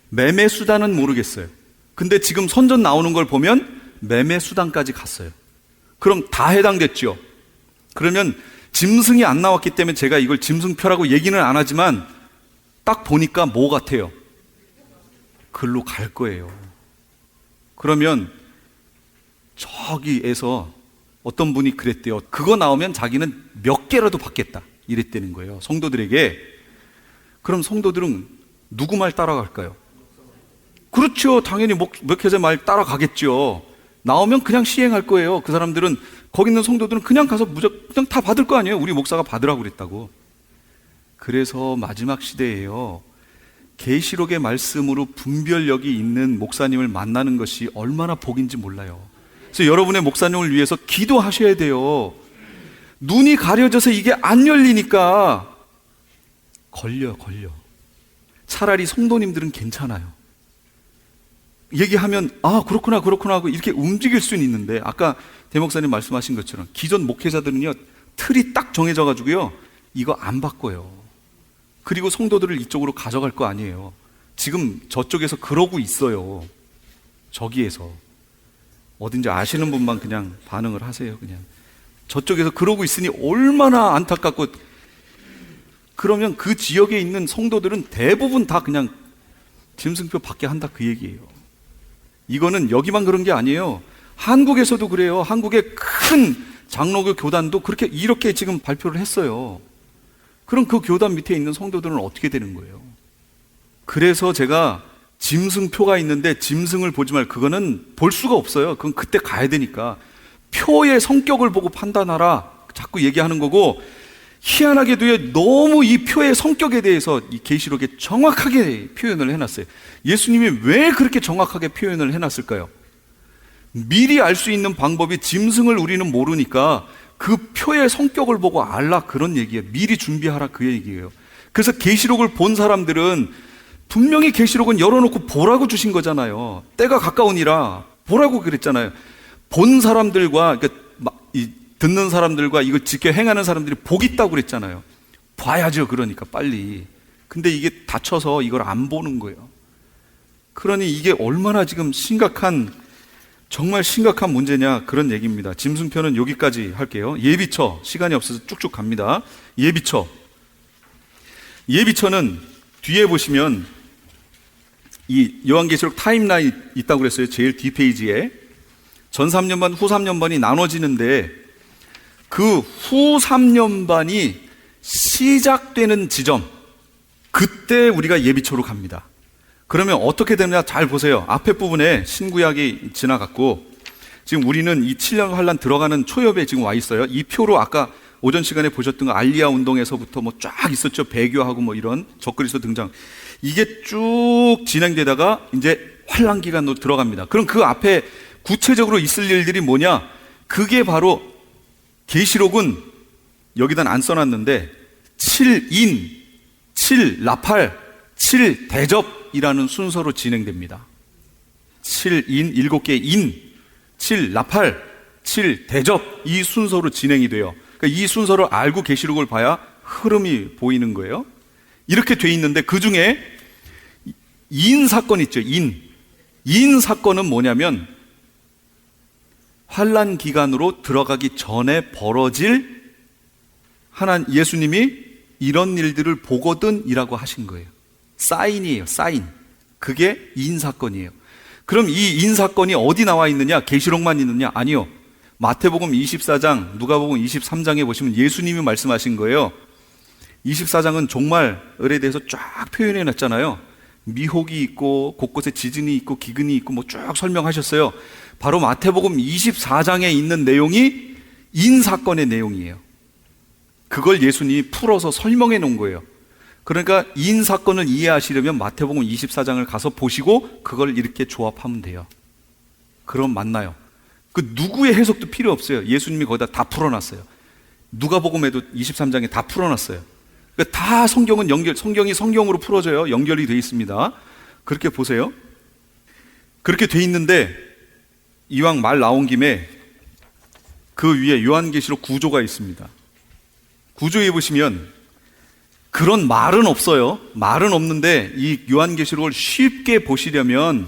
매매 수단은 모르겠어요. 근데 지금 선전 나오는 걸 보면 매매 수단까지 갔어요. 그럼 다 해당됐죠. 그러면 짐승이 안 나왔기 때문에 제가 이걸 짐승표라고 얘기는 안 하지만 딱 보니까 뭐 같아요? 글로 갈 거예요. 그러면 저기에서 어떤 분이 그랬대요. 그거 나오면 자기는 몇 개라도 받겠다 이랬다는 거예요, 성도들에게. 그럼 성도들은 누구 말 따라갈까요? 그렇죠. 당연히 목회자 말 따라가겠죠. 나오면 그냥 시행할 거예요. 그 사람들은, 거기 있는 성도들은 그냥 가서 그냥 다 받을 거 아니에요. 우리 목사가 받으라고 그랬다고. 그래서 마지막 시대에요, 계시록의 말씀으로 분별력이 있는 목사님을 만나는 것이 얼마나 복인지 몰라요. 그래서 여러분의 목사님을 위해서 기도하셔야 돼요. 눈이 가려져서 이게 안 열리니까 걸려. 차라리 성도님들은 괜찮아요. 얘기하면 그렇구나 하고 이렇게 움직일 수는 있는데, 아까 대목사님 말씀하신 것처럼 기존 목회자들은요, 틀이 딱 정해져 가지고요, 이거 안 바꿔요. 그리고 성도들을 이쪽으로 가져갈 거 아니에요. 지금 저쪽에서 그러고 있어요. 저기에서. 어딘지 아시는 분만 그냥 반응을 하세요. 그냥 저쪽에서 그러고 있으니 얼마나 안타깝고. 그러면 그 지역에 있는 성도들은 대부분 다 그냥 짐승표 받게 한다, 그 얘기예요. 이거는 여기만 그런 게 아니에요. 한국에서도 그래요. 한국의 큰 장로교 교단도 이렇게 지금 발표를 했어요. 그럼 그 교단 밑에 있는 성도들은 어떻게 되는 거예요? 그래서 제가 짐승표가 있는데 짐승을 보지 말고, 그거는 볼 수가 없어요. 그건 그때 가야 되니까. 표의 성격을 보고 판단하라 자꾸 얘기하는 거고, 희한하게도요, 너무 이 표의 성격에 대해서 이 계시록에 정확하게 표현을 해놨어요. 예수님이 왜 그렇게 정확하게 표현을 해놨을까요? 미리 알 수 있는 방법이, 짐승을 우리는 모르니까 그 표의 성격을 보고 알라, 그런 얘기예요. 미리 준비하라, 그 얘기예요. 그래서 계시록을 본 사람들은 분명히 계시록은 열어놓고 보라고 주신 거잖아요. 때가 가까우니라 보라고 그랬잖아요. 본 사람들과, 그러니까 듣는 사람들과 이걸 지켜 행하는 사람들이 복 있다고 그랬잖아요. 봐야죠. 그러니까 빨리. 근데 이게 닫혀서 이걸 안 보는 거예요. 그러니 이게 얼마나 지금 정말 심각한 문제냐, 그런 얘기입니다. 짐승표는 여기까지 할게요. 예비처, 시간이 없어서 쭉쭉 갑니다. 예비처는 뒤에 보시면 이 요한계시록 타임라인 있다고 그랬어요. 제일 뒷페이지에 전 3년반, 후 3년반이 나눠지는데, 그 후 3년반이 시작되는 지점, 그때 우리가 예비처로 갑니다. 그러면 어떻게 되느냐 잘 보세요. 앞에 부분에 신구약이 지나갔고, 지금 우리는 이 7년 환란 들어가는 초엽에 지금 와 있어요. 이 표로 아까 오전 시간에 보셨던 거 알리야 운동에서부터 쫙 있었죠. 배교하고 이런 적그리스도 등장. 이게 쭉 진행되다가 이제 환란 기간으로 들어갑니다. 그럼 그 앞에 구체적으로 있을 일들이 뭐냐? 그게 바로, 계시록은 여기다 안 써놨는데 7인, 7나팔, 7대접이라는 순서로 진행됩니다. 7인, 7개 인, 7나팔, 7대접, 이 순서로 진행이 돼요. 그러니까 이 순서를 알고 계시록을 봐야 흐름이 보이는 거예요. 이렇게 돼 있는데, 그 중에 인 사건 있죠. 인 사건은 뭐냐면, 환란 기간으로 들어가기 전에 벌어질, 예수님이 이런 일들을 보거든 이라고 하신 거예요. 사인이에요. 사인. 그게 인 사건이에요. 그럼 이 인 사건이 어디 나와 있느냐? 계시록만 있느냐? 아니요. 마태복음 24장, 누가복음 23장에 보시면 예수님이 말씀하신 거예요. 24장은 종말에 대해서 쫙 표현해 놨잖아요. 미혹이 있고 곳곳에 지진이 있고 기근이 있고 쭉 설명하셨어요. 바로 마태복음 24장에 있는 내용이 인 사건의 내용이에요. 그걸 예수님이 풀어서 설명해 놓은 거예요. 그러니까 인 사건을 이해하시려면 마태복음 24장을 가서 보시고 그걸 이렇게 조합하면 돼요. 그럼 맞나요? 그 누구의 해석도 필요 없어요. 예수님이 거기다 다 풀어놨어요. 누가복음에도 23장에 다 풀어놨어요. 그러니까 다 성경은 성경이 성경으로 풀어져요. 연결이 되어 있습니다. 그렇게 보세요. 그렇게 돼 있는데 이왕 말 나온 김에 그 위에 요한계시록 구조가 있습니다. 구조에 보시면 그런 말은 없어요. 말은 없는데 이 요한계시록을 쉽게 보시려면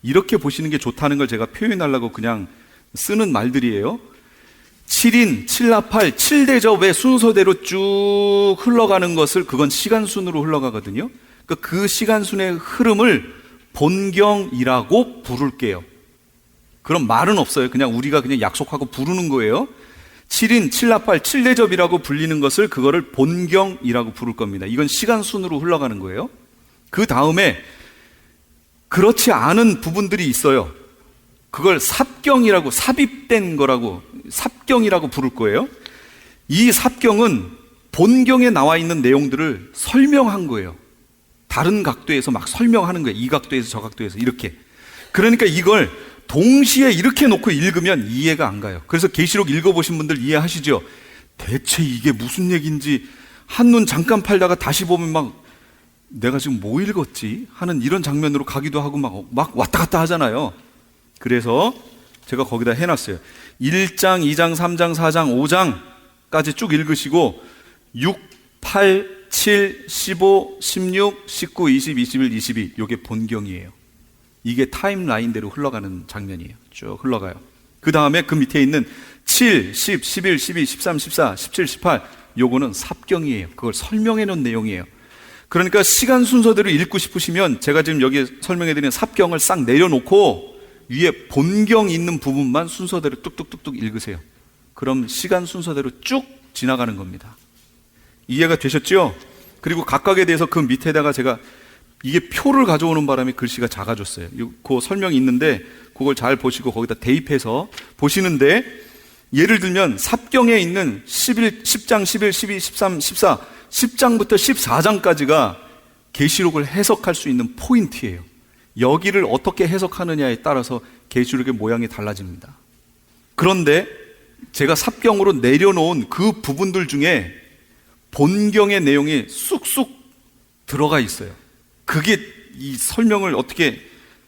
이렇게 보시는 게 좋다는 걸 제가 표현하려고 그냥 쓰는 말들이에요. 7인, 7나팔, 7대접의 순서대로 쭉 흘러가는 것을 그건 시간순으로 흘러가거든요. 그 시간순의 흐름을 본경이라고 부를게요. 그런 말은 없어요. 그냥 우리가 그냥 약속하고 부르는 거예요. 7인, 7나팔, 7대접이라고 불리는 것을 그거를 본경이라고 부를 겁니다. 이건 시간순으로 흘러가는 거예요. 그 다음에 그렇지 않은 부분들이 있어요. 그걸 삽경이라고, 삽입된 거라고, 삽경이라고 부를 거예요. 이 삽경은 본경에 나와 있는 내용들을 설명한 거예요. 다른 각도에서 막 설명하는 거예요. 이 각도에서 저 각도에서 이렇게. 그러니까 이걸 동시에 이렇게 놓고 읽으면 이해가 안 가요. 그래서 계시록 읽어보신 분들 이해하시죠? 대체 이게 무슨 얘기인지 한눈 잠깐 팔다가 다시 보면 막 내가 지금 뭐 읽었지? 하는 이런 장면으로 가기도 하고 막 왔다 갔다 하잖아요. 그래서 제가 거기다 해놨어요. 1장, 2장, 3장, 4장, 5장까지 쭉 읽으시고 6, 8, 7, 15, 16, 19, 20, 21, 22 이게 본경이에요. 이게 타임라인대로 흘러가는 장면이에요. 쭉 흘러가요. 그 다음에 그 밑에 있는 7, 10, 11, 12, 13, 14, 17, 18 요거는 삽경이에요. 그걸 설명해 놓은 내용이에요. 그러니까 시간 순서대로 읽고 싶으시면 제가 지금 여기 설명해 드리는 삽경을 싹 내려놓고 위에 본경 있는 부분만 순서대로 뚝뚝뚝뚝 읽으세요. 그럼 시간 순서대로 쭉 지나가는 겁니다. 이해가 되셨죠? 그리고 각각에 대해서 그 밑에다가 제가 이게 표를 가져오는 바람에 글씨가 작아졌어요. 그 설명이 있는데 그걸 잘 보시고 거기다 대입해서 보시는데 예를 들면 삽경에 있는 10장, 11, 12, 13, 14 10장부터 14장까지가 계시록을 해석할 수 있는 포인트예요. 여기를 어떻게 해석하느냐에 따라서 계시록의 모양이 달라집니다. 그런데 제가 삽경으로 내려놓은 그 부분들 중에 본경의 내용이 쑥쑥 들어가 있어요. 그게 이 설명을 어떻게,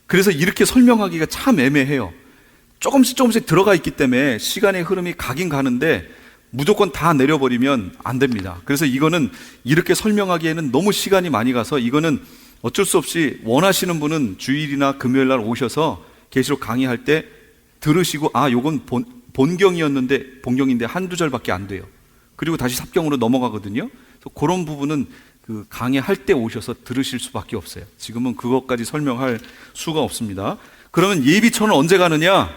그래서 이렇게 설명하기가 참 애매해요. 조금씩 들어가 있기 때문에 시간의 흐름이 가긴 가는데 무조건 다 내려버리면 안 됩니다. 그래서 이거는 이렇게 설명하기에는 너무 시간이 많이 가서 이거는 어쩔 수 없이 원하시는 분은 주일이나 금요일 날 오셔서 계시록 강의할 때 들으시고 요건 본경이었는데 본경인데 한두 절밖에 안 돼요. 그리고 다시 삽경으로 넘어가거든요. 그래서 그런 부분은 그 강의할 때 오셔서 들으실 수밖에 없어요. 지금은 그것까지 설명할 수가 없습니다. 그러면 예비천은 언제 가느냐?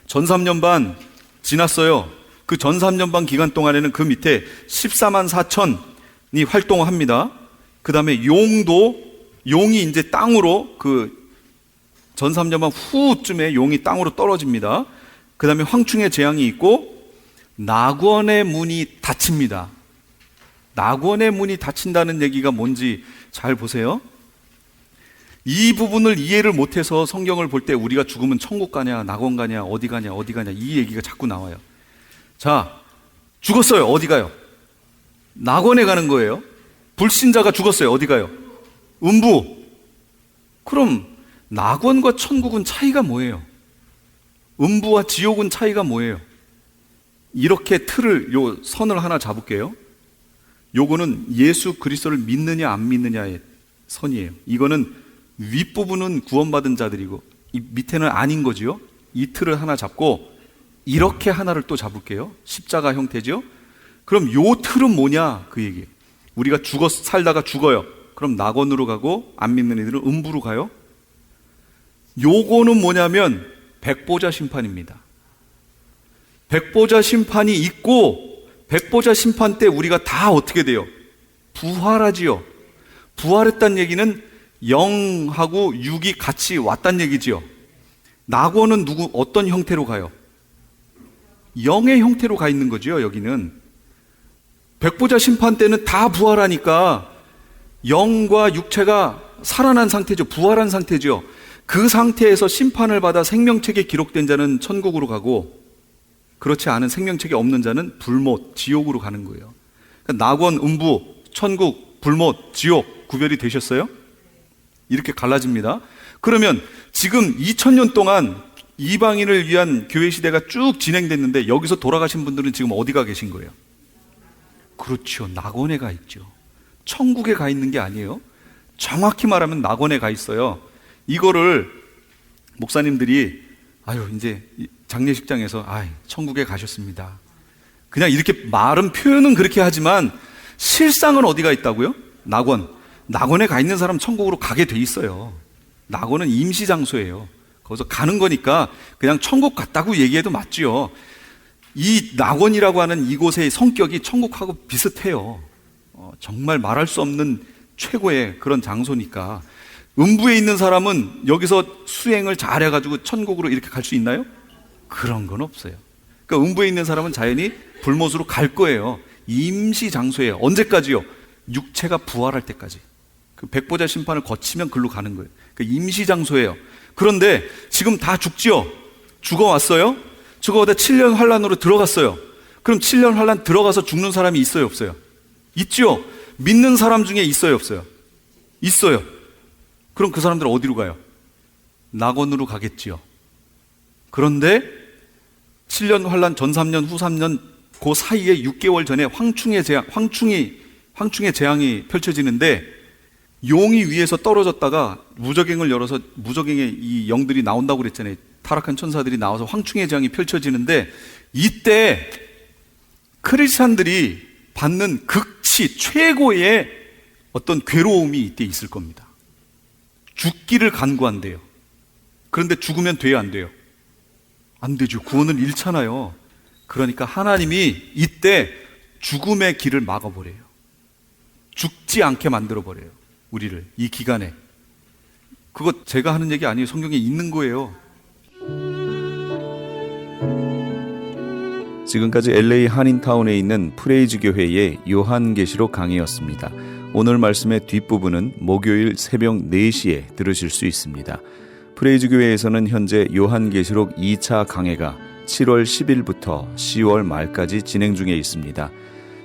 전 3년 반 지났어요. 그 전 3년 반 기간 동안에는 그 밑에 14만 4천이 활동을 합니다. 그 다음에 용이 이제 땅으로 전 3년 반 후쯤에 용이 땅으로 떨어집니다. 그 다음에 황충의 재앙이 있고 낙원의 문이 닫힙니다. 낙원의 문이 닫힌다는 얘기가 뭔지 잘 보세요. 이 부분을 이해를 못해서 성경을 볼 때 우리가 죽으면 천국 가냐, 낙원 가냐, 어디 가냐 이 얘기가 자꾸 나와요. 자, 죽었어요. 어디 가요? 낙원에 가는 거예요. 불신자가 죽었어요. 어디 가요? 음부. 그럼 낙원과 천국은 차이가 뭐예요? 음부와 지옥은 차이가 뭐예요? 이렇게 선을 하나 잡을게요. 요거는 예수 그리스도를 믿느냐 안 믿느냐의 선이에요. 이거는 윗부분은 구원받은 자들이고 이 밑에는 아닌 거지요. 이 틀을 하나 잡고 이렇게 하나를 또 잡을게요. 십자가 형태죠. 그럼 요 틀은 뭐냐 그 얘기예요. 우리가 살다가 죽어요. 그럼 낙원으로 가고 안 믿는 이들은 음부로 가요. 요거는 뭐냐면 백보자 심판입니다. 백보자 심판이 있고 백보자 심판 때 우리가 다 어떻게 돼요? 부활하지요. 부활했다는 얘기는 영하고 육이 같이 왔다는 얘기지요. 낙원은 어떤 형태로 가요? 영의 형태로 가 있는 거죠. 여기는 백보자 심판 때는 다 부활하니까 영과 육체가 살아난 상태죠. 부활한 상태죠. 그 상태에서 심판을 받아 생명책에 기록된 자는 천국으로 가고 그렇지 않은 생명책이 없는 자는 불못, 지옥으로 가는 거예요. 그러니까 낙원, 음부, 천국, 불못, 지옥 구별이 되셨어요? 이렇게 갈라집니다. 그러면 지금 2000년 동안 이방인을 위한 교회 시대가 쭉 진행됐는데 여기서 돌아가신 분들은 지금 어디가 계신 거예요? 그렇죠. 낙원에 가 있죠. 천국에 가 있는 게 아니에요. 정확히 말하면 낙원에 가 있어요. 이거를 목사님들이 이제 장례식장에서 천국에 가셨습니다. 그냥 이렇게 말은 표현은 그렇게 하지만 실상은 어디가 있다고요? 낙원. 낙원에 가 있는 사람 천국으로 가게 돼 있어요. 낙원은 임시 장소예요. 거기서 가는 거니까 그냥 천국 갔다고 얘기해도 맞지요. 이 낙원이라고 하는 이곳의 성격이 천국하고 비슷해요. 정말 말할 수 없는 최고의 그런 장소니까. 음부에 있는 사람은 여기서 수행을 잘해가지고 천국으로 이렇게 갈 수 있나요? 그런 건 없어요. 그러니까 음부에 있는 사람은 자연히 불못으로 갈 거예요. 임시 장소예요. 언제까지요? 육체가 부활할 때까지. 그 백보자 심판을 거치면 글로 가는 거예요. 그 임시 장소예요. 그런데 지금 다 죽지요? 죽어왔어요? 죽어오다 7년 환란으로 들어갔어요. 그럼 7년 환란 들어가서 죽는 사람이 있어요, 없어요? 있죠? 믿는 사람 중에 있어요, 없어요? 있어요. 그럼 그 사람들은 어디로 가요? 낙원으로 가겠지요. 그런데 7년 환란 전 3년 후 3년 그 사이에 6개월 전에 황충의 재앙이 펼쳐지는데 용이 위에서 떨어졌다가 무저갱을 열어서 무저갱의 이 영들이 나온다고 그랬잖아요. 타락한 천사들이 나와서 황충의 재앙이 펼쳐지는데 이때 크리스찬들이 받는 극치 최고의 어떤 괴로움이 이때 있을 겁니다. 죽기를 간구한대요. 그런데 죽으면 돼요, 안 돼요? 안 되죠. 구원을 잃잖아요. 그러니까 하나님이 이때 죽음의 길을 막아버려요. 죽지 않게 만들어버려요. 우리를 이 기간에. 그거 제가 하는 얘기 아니에요. 성경에 있는 거예요. 지금까지 LA 한인타운에 있는 프레이즈 교회의 요한계시록 강의였습니다. 오늘 말씀의 뒷부분은 목요일 새벽 4시에 들으실 수 있습니다. 프레이즈 교회에서는 현재 요한계시록 2차 강해가 7월 10일부터 10월 말까지 진행 중에 있습니다.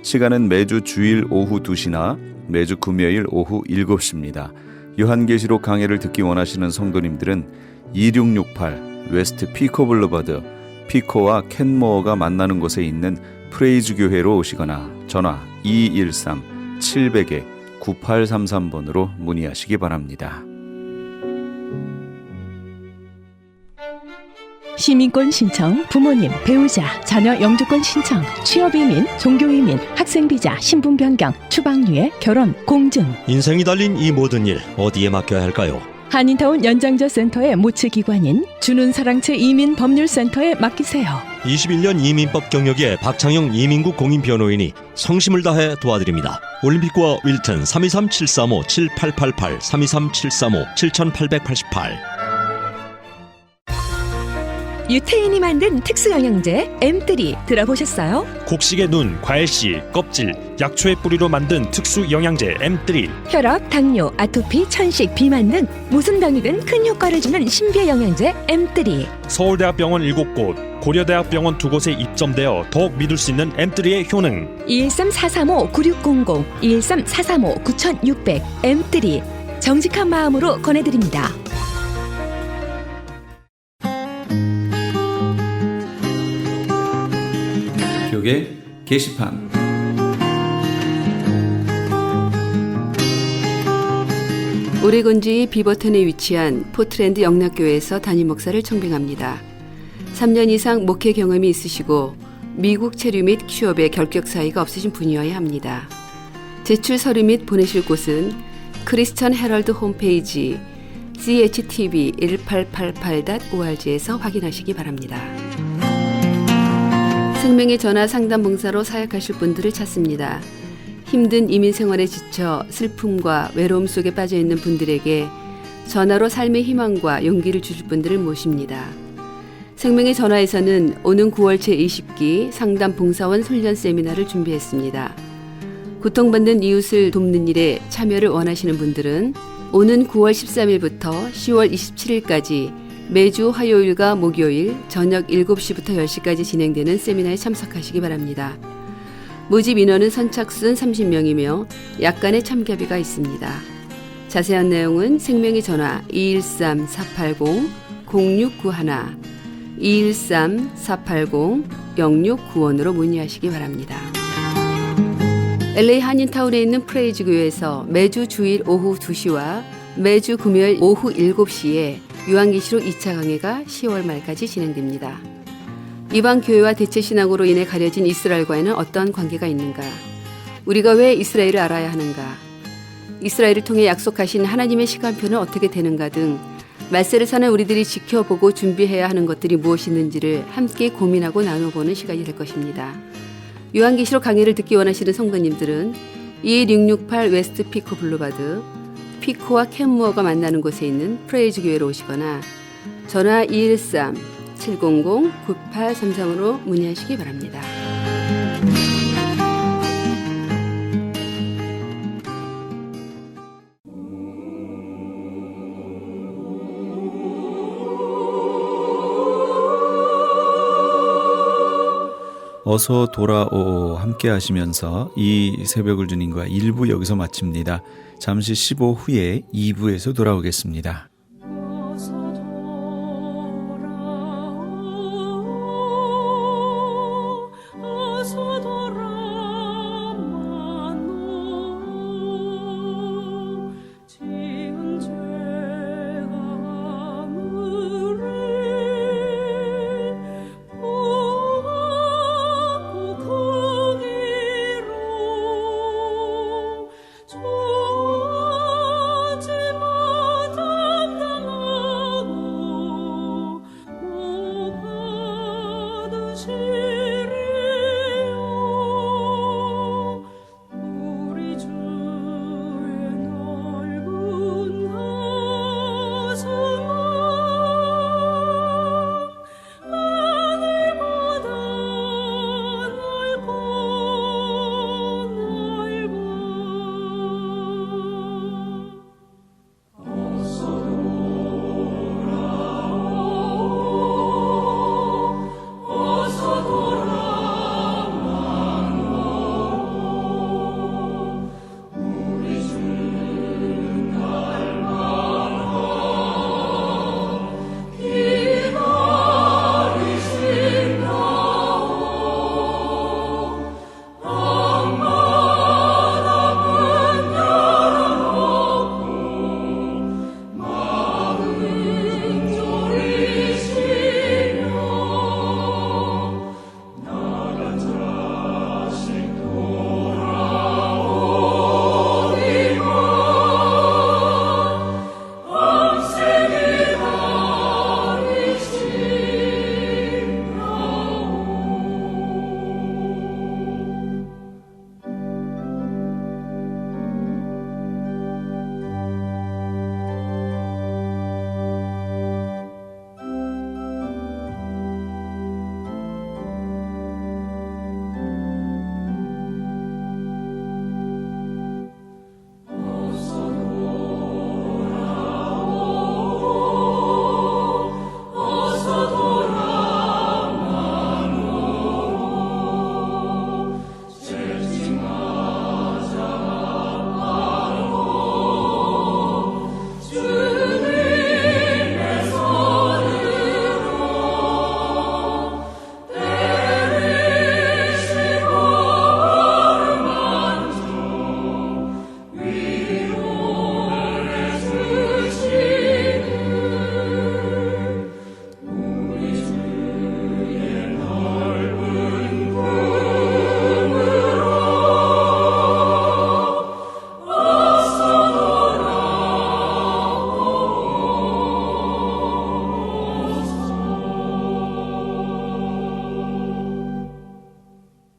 시간은 매주 주일 오후 2시나 매주 금요일 오후 7시입니다. 요한계시록 강해를 듣기 원하시는 성도님들은 2668 웨스트 피코 블루버드 피코와 켄모어가 만나는 곳에 있는 프레이즈 교회로 오시거나 전화 213-700-9833번으로 문의하시기 바랍니다. 시민권 신청, 부모님, 배우자, 자녀 영주권 신청, 취업이민, 종교이민, 학생비자, 신분 변경, 추방유예, 결혼, 공증. 인생이 달린 이 모든 일 어디에 맡겨야 할까요? 한인타운 연장자 센터의 모치기관인 주는사랑채 이민법률센터에 맡기세요. 21년 이민법 경력의 박창영 이민국 공인변호인이 성심을 다해 도와드립니다. 올림픽과 윌튼 323-735-7888 323-735-7888. 유태인이 만든 특수영양제 M3 들어보셨어요? 곡식의 눈, 과일씨, 껍질, 약초의 뿌리로 만든 특수 영양제 M3. 혈압, 당뇨, 아토피, 천식, 비만 등 무슨 병이든 큰 효과를 주는 신비의 영양제 M3. 서울대학병원 7곳, 고려대학병원 2곳에 입점되어 더욱 믿을 수 있는 M3의 효능. 213-435-9600, 213-435-9600 M3 정직한 마음으로 권해드립니다. 교계 게시판. 오레곤주의 비버튼에 위치한 포트랜드 영락교회에서 담임 목사를 청빙합니다. 3년 이상 목회 경험이 있으시고 미국 체류 및 취업에 결격 사이가 없으신 분이어야 합니다. 제출 서류 및 보내실 곳은 크리스천 헤럴드 홈페이지 CHTV1888.org에서 확인하시기 바랍니다. 생명의 전화 상담 봉사로 사역하실 분들을 찾습니다. 힘든 이민 생활에 지쳐 슬픔과 외로움 속에 빠져 있는 분들에게 전화로 삶의 희망과 용기를 주실 분들을 모십니다. 생명의 전화에서는 오는 9월 제20기 상담 봉사원 훈련 세미나를 준비했습니다. 고통받는 이웃을 돕는 일에 참여를 원하시는 분들은 오는 9월 13일부터 10월 27일까지 매주 화요일과 목요일 저녁 7시부터 10시까지 진행되는 세미나에 참석하시기 바랍니다. 모집 인원은 선착순 30명이며 약간의 참가비가 있습니다. 자세한 내용은 생명의 전화 213-480-0691, 213-480-0691으로 문의하시기 바랍니다. LA 한인타운에 있는 프레이즈 교회에서 매주 주일 오후 2시와 매주 금요일 오후 7시에 요한계시록 2차 강해가 10월 말까지 진행됩니다. 이방 교회와 대체신앙으로 인해 가려진 이스라엘과는 어떤 관계가 있는가? 우리가 왜 이스라엘을 알아야 하는가? 이스라엘을 통해 약속하신 하나님의 시간표는 어떻게 되는가 등 말세를 사는 우리들이 지켜보고 준비해야 하는 것들이 무엇이 있는지를 함께 고민하고 나눠보는 시간이 될 것입니다. 요한계시록 강의를 듣기 원하시는 성도님들은 21668 웨스트 피코 블루바드, 피코와 캔무어가 만나는 곳에 있는 프레이즈 교회로 오시거나 전화 213-700-9833으로 문의하시기 바랍니다. 어서 돌아오 함께 하시면서 이 새벽을 주님과 1부 여기서 마칩니다. 잠시 15 후에 2부에서 돌아오겠습니다.